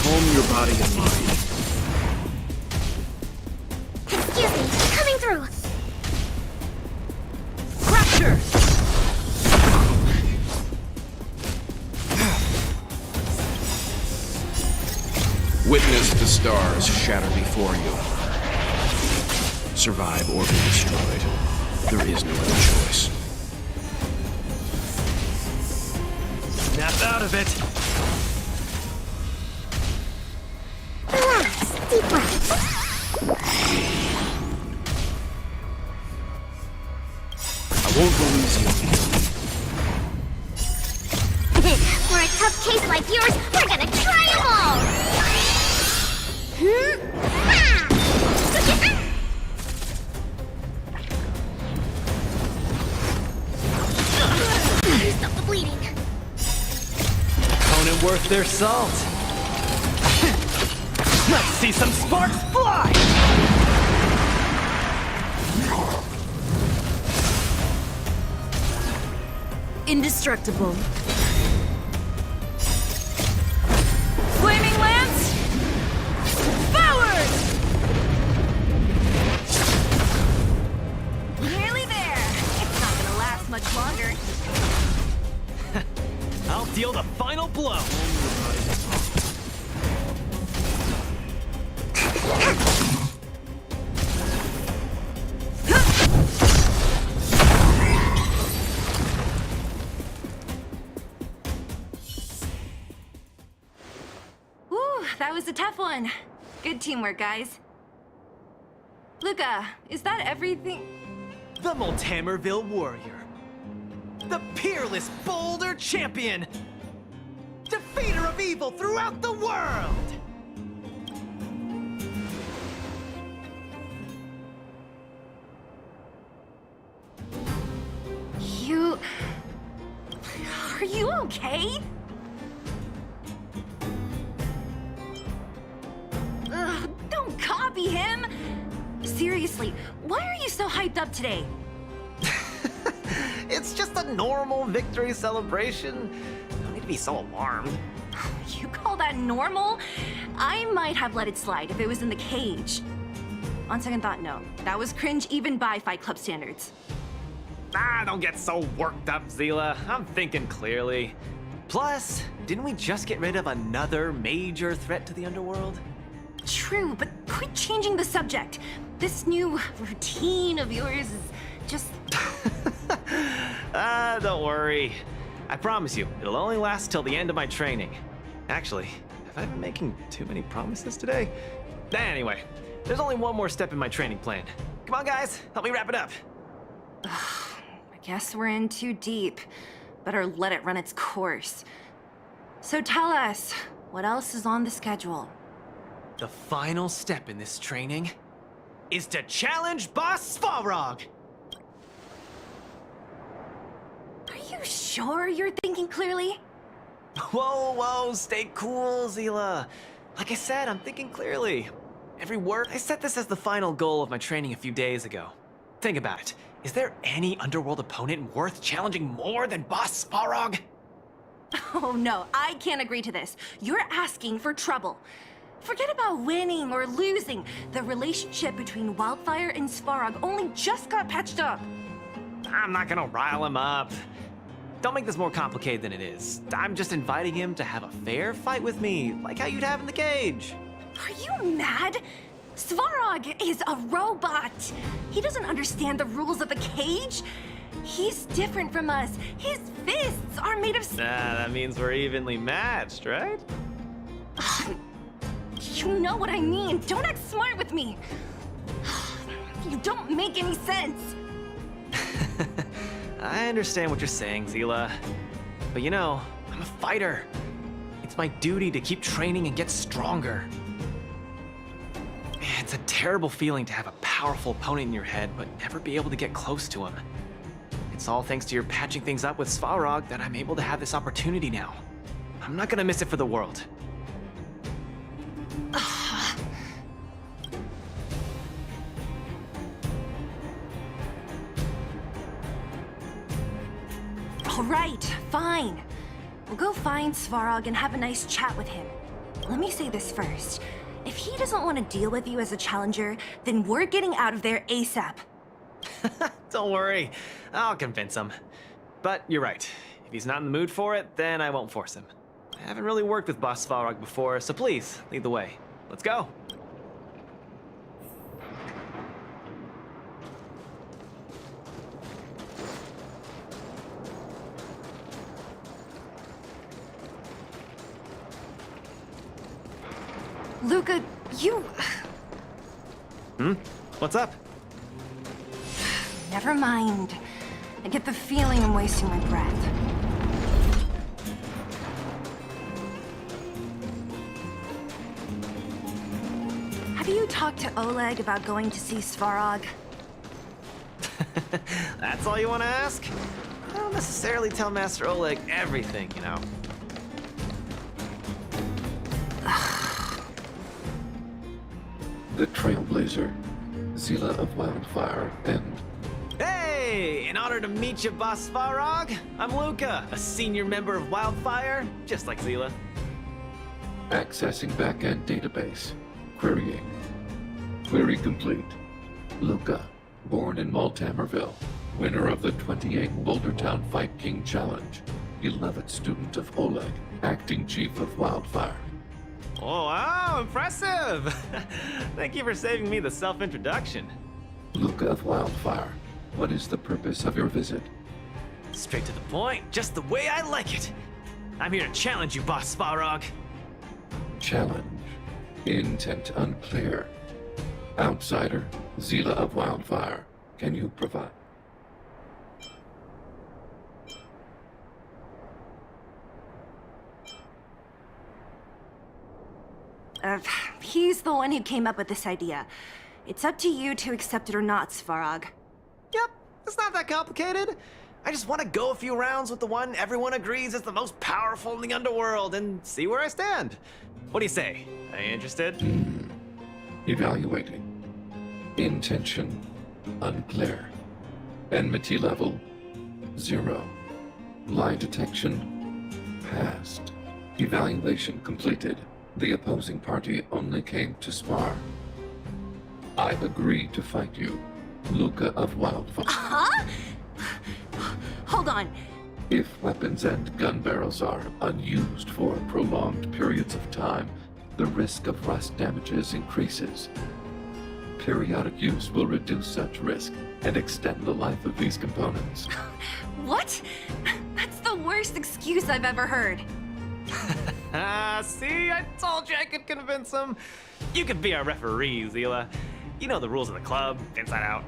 Calm your body and mind. Excuse me, coming through! Fracture! Witness the stars shatter before you. Survive or be destroyed. There is no other choice. Snap out of it. Relax, deep breath. I won't go easy on you. For a tough tough case like yours, we're gonna try them all! Stop the bleeding. Opponent worth their salt. Let's see some sparks fly! Indestructible. Flaming lance! Forward! Nearly there. It's not gonna last much longer. I'll deal the final blow. Whew, that was a tough one. Good teamwork, guys. Luca, is that everything? The Multamerville Warrior. The peerless Boulder Champion. Defeater of evil throughout the world. Are you okay? Ugh, don't copy him! Seriously, why are you so hyped up today? It's just a normal victory celebration. No need to be so alarmed. You call that normal? I might have let it slide if it was in the cage. On second thought, no. That was cringe even by Fight Club standards. Ah, don't get so worked up, Zila. I'm thinking clearly. Plus, didn't we just get rid of another major threat to the underworld? True, but quit changing the subject. This new routine of yours is just... Don't worry. I promise you, it'll only last till the end of my training. Actually, have I been making too many promises today? Anyway, there's only one more step in my training plan. Come on, guys, help me wrap it up. I guess we're in too deep. Better let it run its course. So tell us, what else is on the schedule? The final step in this training is to challenge Boss Svarog! Are you sure you're thinking clearly? Whoa, stay cool, Zila. Like I said, I'm thinking clearly. Every word. I set this as the final goal of my training a few days ago. Think about it. Is there any underworld opponent worth challenging more than Boss Svarog? Oh no, I can't agree to this. You're asking for trouble. Forget about winning or losing. The relationship between Wildfire and Svarog only just got patched up. I'm not gonna rile him up. Don't make this more complicated than it is. I'm just inviting him to have a fair fight with me, like how you'd have in the cage. Are you mad? Svarog is a robot. He doesn't understand the rules of the cage. He's different from us. His fists are made of... That means we're evenly matched, right? You know what I mean. Don't act smart with me. You don't make any sense. I understand what you're saying, Zila. But you know, I'm a fighter. It's my duty to keep training and get stronger. It's a terrible feeling to have a powerful opponent in your head, but never be able to get close to him. It's all thanks to your patching things up with Svarog that I'm able to have this opportunity now. I'm not gonna miss it for the world. All right, fine. We'll go find Svarog and have a nice chat with him. Let me say this first. If he doesn't want to deal with you as a challenger, then we're getting out of there ASAP. Don't worry, I'll convince him. But you're right. If he's not in the mood for it, then I won't force him. I haven't really worked with Boss Svarog before, so please, lead the way. Let's go. Luca, you... What's up? Never mind. I get the feeling I'm wasting my breath. to Oleg about going to see Svarog? That's all you want to ask? I don't necessarily tell Master Oleg everything, you know. The Trailblazer, Zila of Wildfire, and... Hey! In honor to meet you, Boss Svarog, I'm Luca, a senior member of Wildfire, just like Zila. Accessing backend database. Querying. Query complete. Luca, born in Maltamerville, winner of the 28th Bouldertown Fight King Challenge, 11th student of Oleg, acting chief of Wildfire. Oh, wow, impressive! Thank you for saving me the self-introduction. Luca of Wildfire, what is the purpose of your visit? Straight to the point, just the way I like it. I'm here to challenge you, Boss Svarog. Challenge. Intent unclear. Outsider, Zila of Wildfire, can you provide? He's the one who came up with this idea. It's up to you to accept it or not, Svarog. Yep, it's not that complicated. I just want to go a few rounds with the one everyone agrees is the most powerful in the underworld and see where I stand. What do you say? Are you interested? Evaluating. Intention unclear. Enmity level 0. Lie detection passed. Evaluation completed. The opposing party only came to spar. I agree to fight you, Luca of Wildfire. Huh? Hold on. If weapons and gun barrels are unused for prolonged periods of time, the risk of rust damages increases. Periodic use will reduce such risk and extend the life of these components. What? That's the worst excuse I've ever heard. See, I told you I could convince him. You could be our referee, Zila. You know the rules of the club, inside out.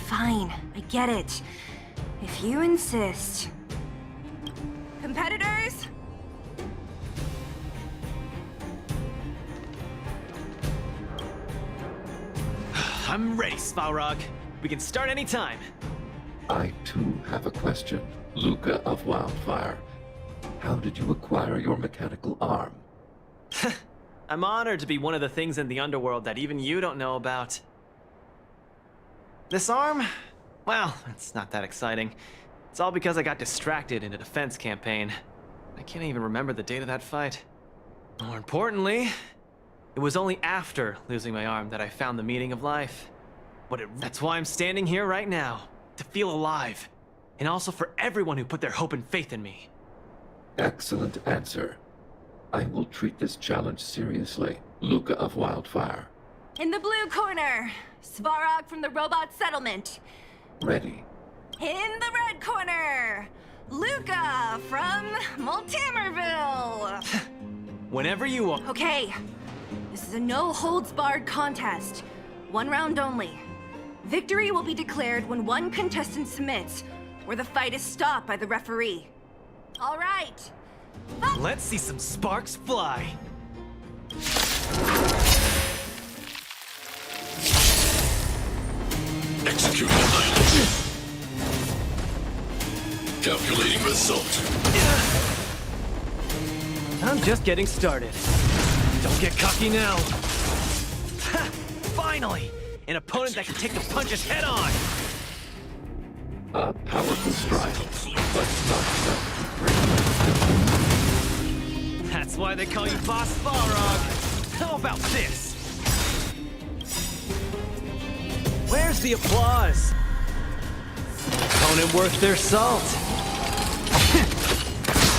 Fine, I get it. If you insist. Competitors? I'm ready, Svarog. We can start anytime. I too have a question, Luca of Wildfire. How did you acquire your mechanical arm? I'm honored to be one of the things in the underworld that even you don't know about. This arm? Well, it's not that exciting. It's all because I got distracted in a defense campaign. I can't even remember the date of that fight. More importantly, it was only after losing my arm that I found the meaning of life. That's why I'm standing here right now, to feel alive. And also for everyone who put their hope and faith in me. Excellent answer. I will treat this challenge seriously, Luca of Wildfire. In the blue corner, Svarog from the robot settlement. Ready. In the red corner, Luca from Maltamerville. Whenever you want. Okay, this is a no-holds-barred contest. 1 round only. Victory will be declared when one contestant submits, or the fight is stopped by the referee. All right. Let's see some sparks fly. Execute annihilation. Calculating result. I'm just getting started. Don't get cocky now. Ha! Finally! An opponent that can take the punches head on! A powerful strike, but not enough to break. That's why they call you Boss Svarog. How about this? Where's the applause? Opponent worth their salt.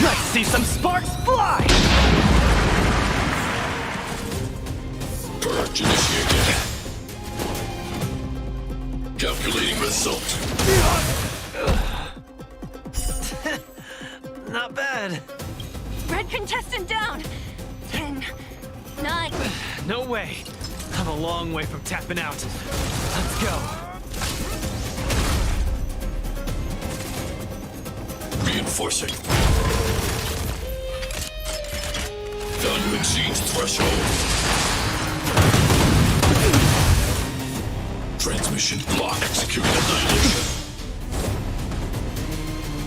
Let's see some sparks fly! Purge initiated. Calculating result. Not bad. Red contestant down. 10, 9. No way. I'm a long way from tapping out. Let's go. Reinforcing. Value exceeds threshold. Mission block. Executing annihilation.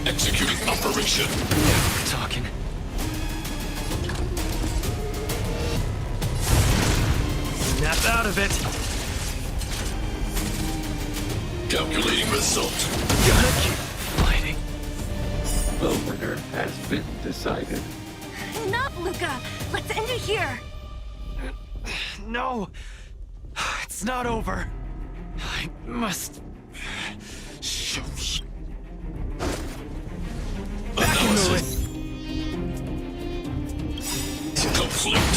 Executing operation. Talking. Snap out of it. Calculating result. Gotta keep fighting. The winner has been decided. Enough, Luca! Let's end it here! No! It's not over. I must... Analysis. Complete.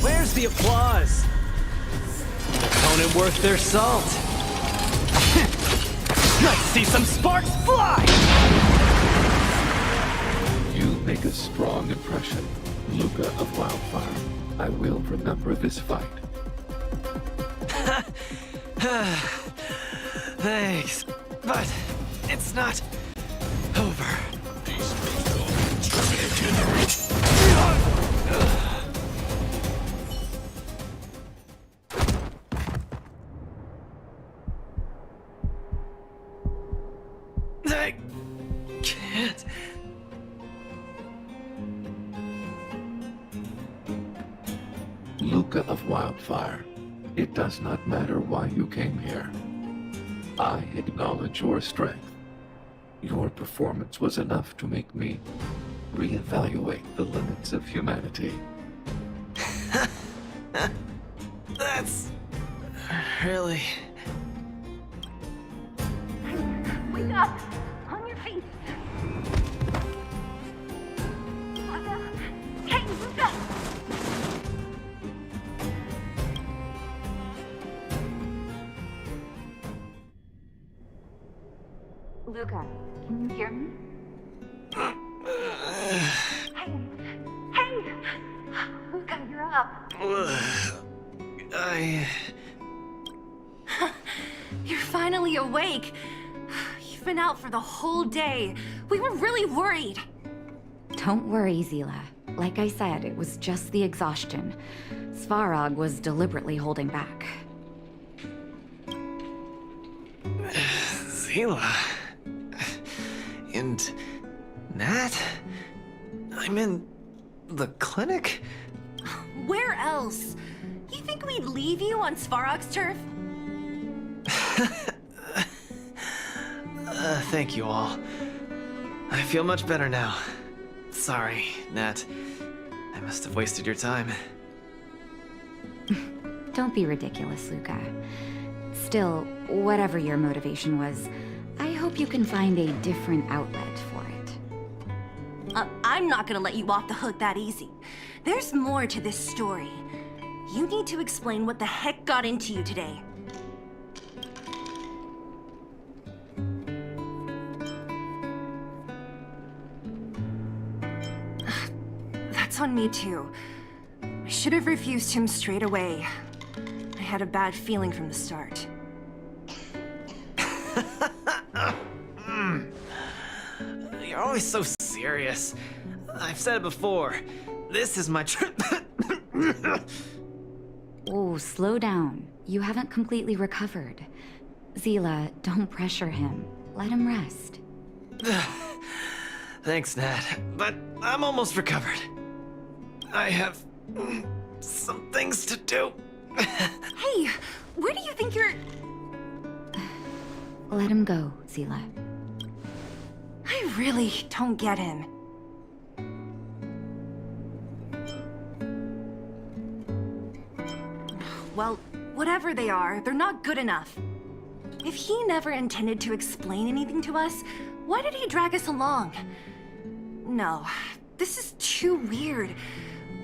Where's the applause? An opponent worth their salt. Let's see some sparks fly! You make a strong impression, Luca of Wildfire. I will remember this fight. Thanks, but it's not over. I can't. Luca of Wildfire, it does not matter why you came here. I acknowledge your strength. Your performance was enough to make me reevaluate the limits of humanity. That's really... Wake up! On your feet! Hey, Luca! Luca, can you hear me? Hey! Luca, you're up! You're finally awake! You've been out for the whole day. We were really worried. Don't worry, Zila. Like I said, it was just the exhaustion. Svarog was deliberately holding back. Zila... And... Nat? I'm in... the clinic? Where else? You think we'd leave you on Svarog's turf? Thank you all. I feel much better now. Sorry, Nat. I must have wasted your time. Don't be ridiculous, Luca. Still, whatever your motivation was, I hope you can find a different outlet for it. I'm not gonna let you off the hook that easy. There's more to this story. You need to explain what the heck got into you today. That's on me too. I should have refused him straight away. I had a bad feeling from the start. You're always so serious. I've said it before. This is my trip. Oh, slow down. You haven't completely recovered. Zila, don't pressure him. Let him rest. Thanks, Nat. But I'm almost recovered. I have some things to do. Hey, where do you think you're... Let him go, Zila. I really don't get him. Well, whatever they are, they're not good enough. If he never intended to explain anything to us, why did he drag us along? No, this is too weird.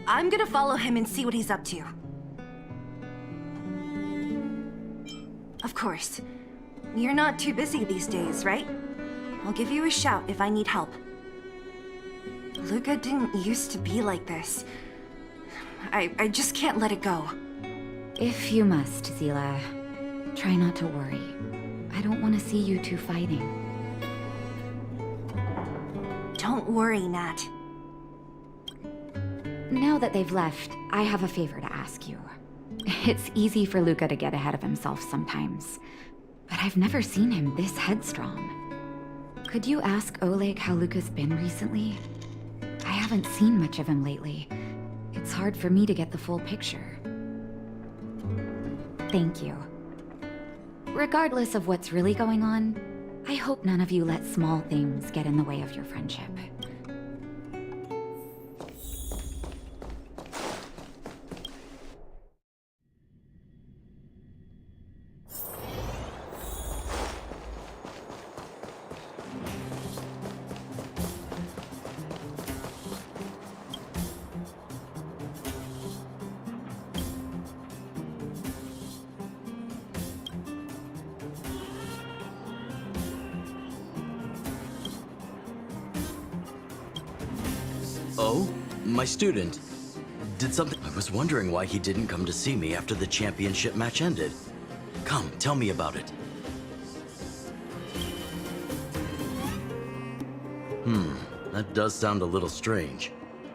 I'm gonna follow him and see what he's up to. Of course. You're not too busy these days, right? I'll give you a shout if I need help. Luca didn't used to be like this. I just can't let it go. If you must, Zila, try not to worry. I don't want to see you two fighting. Don't worry, Nat. Now that they've left, I have a favor to ask you. It's easy for Luca to get ahead of himself sometimes, but I've never seen him this headstrong. Could you ask Oleg how Luca's been recently? I haven't seen much of him lately. It's hard for me to get the full picture. Thank you. Regardless of what's really going on, I hope none of you let small things get in the way of your friendship. Oh? My student. Did something... I was wondering why he didn't come to see me after the championship match ended. Come, tell me about it. That does sound a little strange.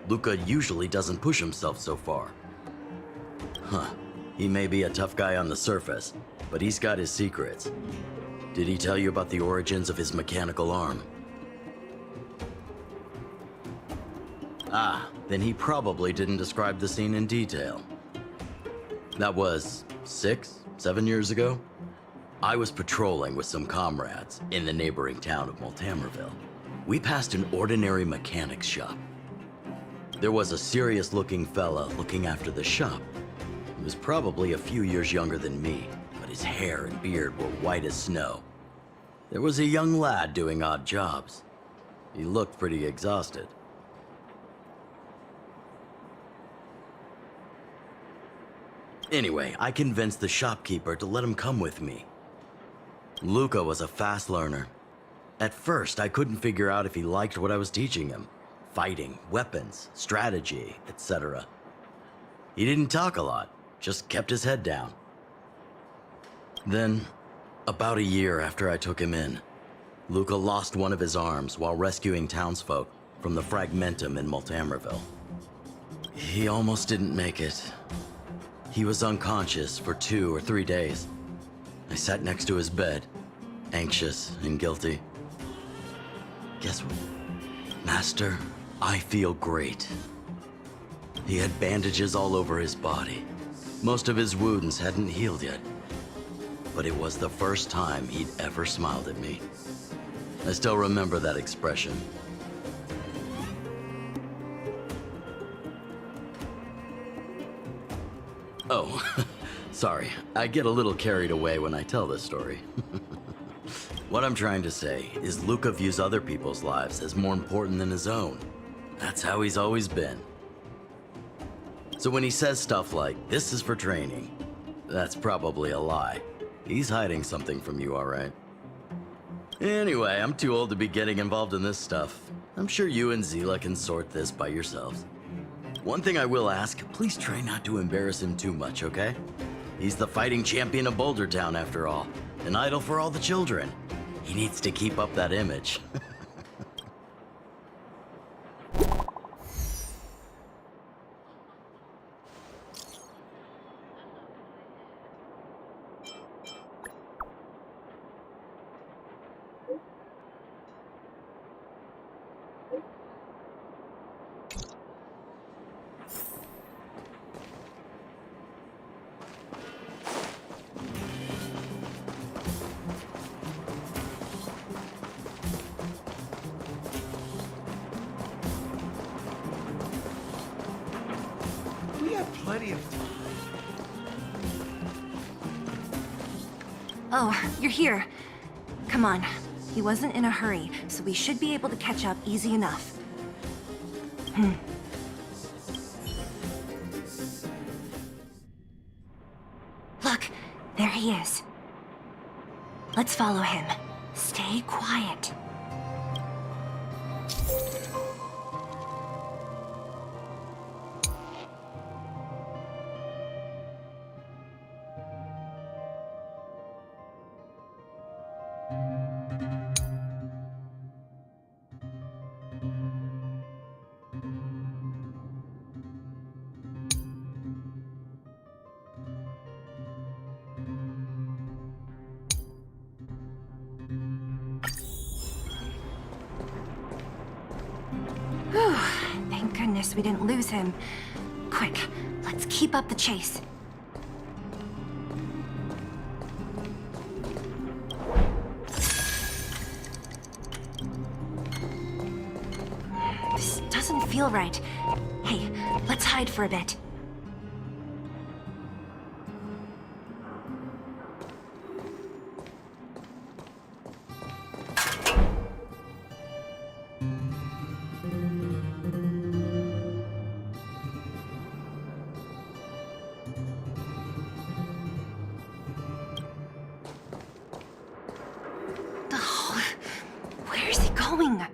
Luca usually doesn't push himself so far. Huh. He may be a tough guy on the surface, but he's got his secrets. Did he tell you about the origins of his mechanical arm? Ah, then he probably didn't describe the scene in detail. That was 6, 7 years ago? I was patrolling with some comrades in the neighboring town of Multamerville. We passed an ordinary mechanic's shop. There was a serious-looking fella looking after the shop. He was probably a few years younger than me, but his hair and beard were white as snow. There was a young lad doing odd jobs. He looked pretty exhausted. Anyway, I convinced the shopkeeper to let him come with me. Luca was a fast learner. At first, I couldn't figure out if he liked what I was teaching him. Fighting, weapons, strategy, etc. He didn't talk a lot, just kept his head down. Then, about a year after I took him in, Luca lost one of his arms while rescuing townsfolk from the Fragmentum in Multamerville. He almost didn't make it. He was unconscious for 2 or 3 days. I sat next to his bed, anxious and guilty. Guess what? Master, I feel great. He had bandages all over his body. Most of his wounds hadn't healed yet. But it was the first time he'd ever smiled at me. I still remember that expression. Oh, sorry. I get a little carried away when I tell this story. What I'm trying to say is Luca views other people's lives as more important than his own. That's how he's always been. So when he says stuff like, "This is for training," that's probably a lie. He's hiding something from you, all right? Anyway, I'm too old to be getting involved in this stuff. I'm sure you and Zila can sort this by yourselves. One thing I will ask, please try not to embarrass him too much, okay? He's the fighting champion of Boulder Town, after all. An idol for all the children. He needs to keep up that image. We have plenty of time. Oh, you're here. Come on. He wasn't in a hurry, so we should be able to catch up easy enough. Look, there he is. Let's follow him. Stay quiet. goodness we didn't lose him. Quick, let's keep up the chase. This doesn't feel right. Hey, let's hide for a bit. Where is he going?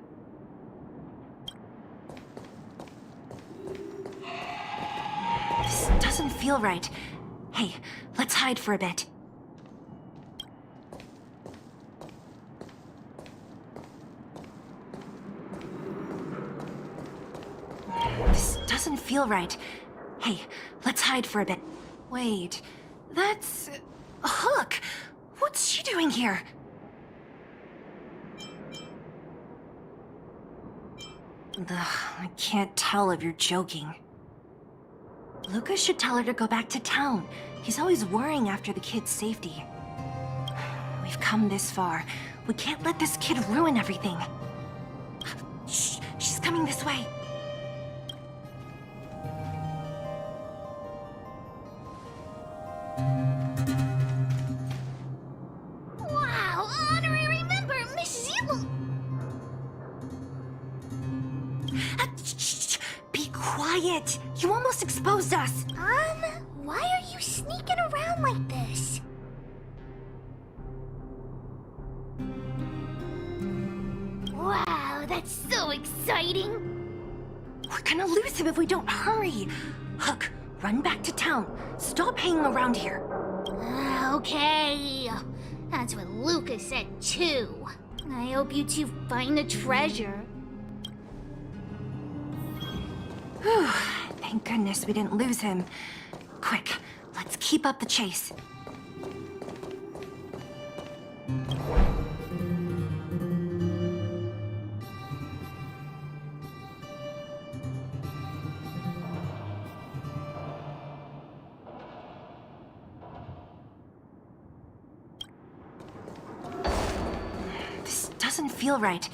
This doesn't feel right. Hey, let's hide for a bit. This doesn't feel right. Hey, let's hide for a bit. Wait, that's... Hook! What's she doing here? I can't tell if you're joking. Lucas should tell her to go back to town. He's always worrying after the kid's safety. We've come this far. We can't let this kid ruin everything. Shh, she's coming this way. Wow, honorary member, Miss Zero. Be quiet! You almost exposed us! Why are you sneaking around like this? Wow, that's so exciting! We're gonna lose him if we don't hurry! Hook, run back to town. Stop hanging around here. Okay. That's what Lucas said too. I hope you two find the treasure. Whew, thank goodness we didn't lose him. Quick, let's keep up the chase. This doesn't feel right.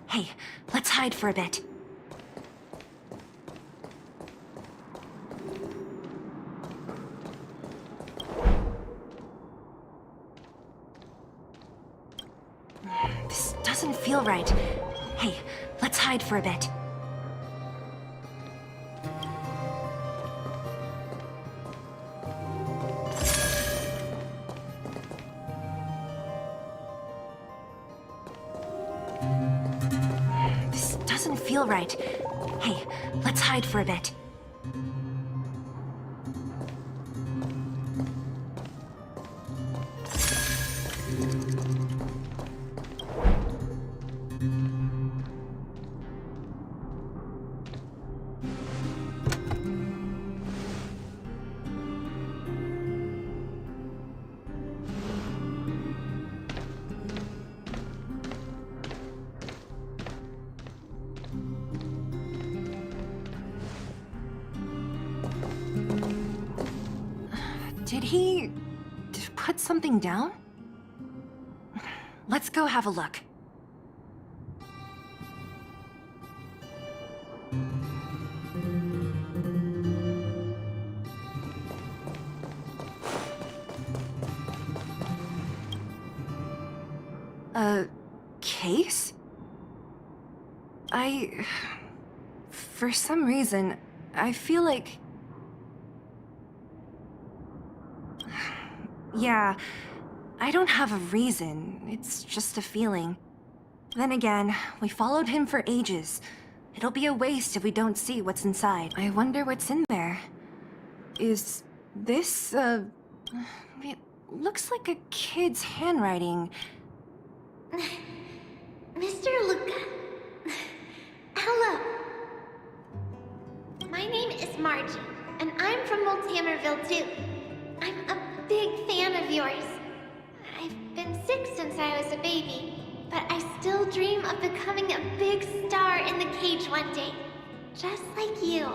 Hey, let's hide for a bit. This doesn't feel right. Hey, let's hide for a bit. This doesn't feel right. Hey, let's hide for a bit. Did he put something down? Let's go have a look. A case? For some reason, I feel like... Yeah, I don't have a reason. It's just a feeling. Then again, we followed him for ages. It'll be a waste if we don't see what's inside. I wonder what's in there. Is this, It looks like a kid's handwriting. Mr. Luca. Hello. My name is Margie, and I'm from Multamerville too. I'm a big fan of yours. I've been sick since I was a baby, but I still dream of becoming a big star in the cage one day. just like you.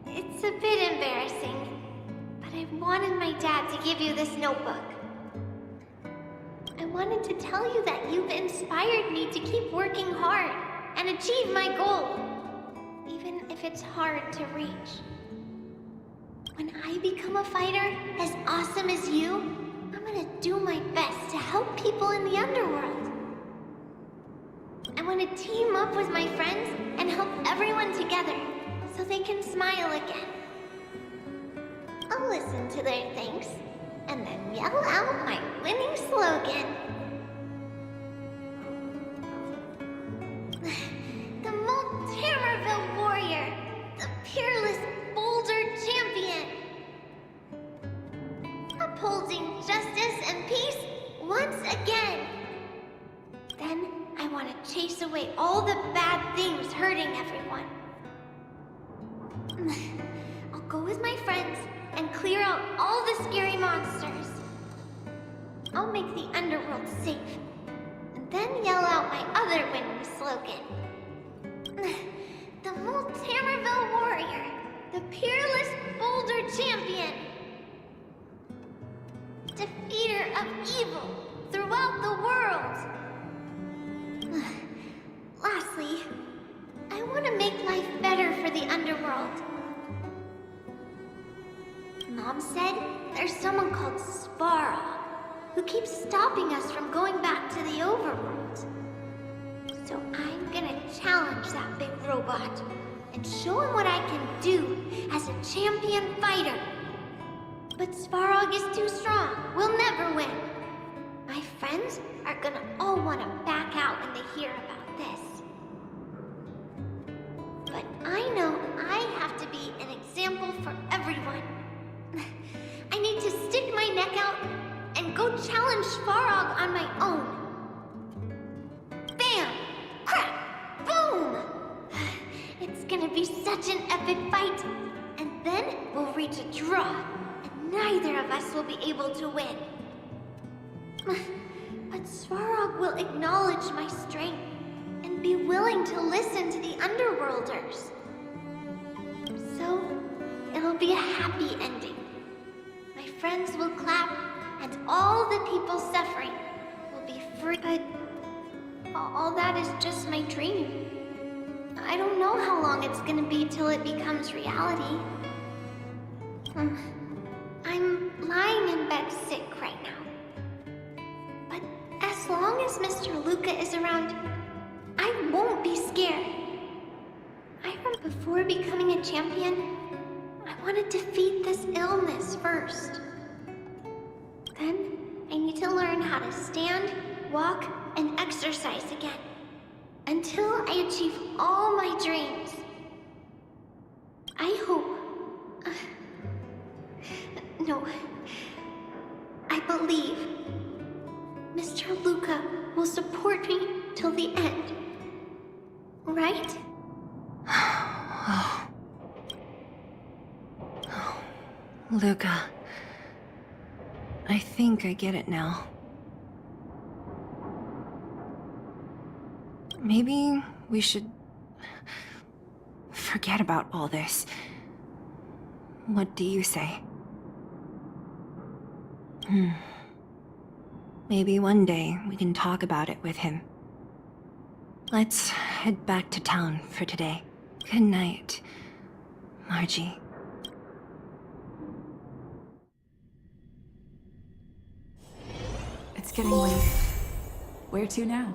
It's a bit embarrassing, but I wanted my dad to give you this notebook. I wanted to tell you that you've inspired me to keep working hard and achieve my goal, even if it's hard to reach. When I become a fighter as awesome as you, I'm gonna do my best to help people in the underworld. I want to team up with my friends and help everyone together so they can smile again. I'll listen to their thanks and then yell out my winning slogan. The Multamerville warrior, the peerless boulder champion. Upholding justice and peace once again. Then I want to chase away all the bad things hurting everyone. I'll go with my friends and clear out all the scary monsters. I'll make the underworld safe, and then yell out my other winning slogan. The Multamerville warrior, the peerless boulder champion. Defeater of evil throughout the world. Lastly, I want to make life better for the underworld. Mom said there's someone called Svarog who keeps stopping us from going back to the overworld. So I'm gonna challenge that big robot and show him what I can do as a champion fighter. But Svarog is too strong. We'll never win. My friends are gonna all want to back out when they hear about this. But I know I have to be an example for everyone. I need to stick my neck out and go challenge Svarog on my own. Bam! Crack! Boom! It's gonna be such an epic fight. And then we'll reach a draw. Neither of us will be able to win. But Svarog will acknowledge my strength and be willing to listen to the Underworlders. So, it'll be a happy ending. My friends will clap, and all the people suffering will be free. But all that is just my dream. I don't know how long it's gonna be till it becomes reality. I'm lying in bed sick right now. But as long as Mr. Luca is around, I won't be scared. I remember before becoming a champion, I want to defeat this illness first. Then I need to learn how to stand, walk, and exercise again. Until I achieve all my dreams. I hope... No, I believe Mr. Luca will support me till the end. Right? Luca. I think I get it now. Maybe we should forget about all this. What do you say? Maybe one day we can talk about it with him. Let's head back to town for today. Good night, Margie. It's getting late. Where to now?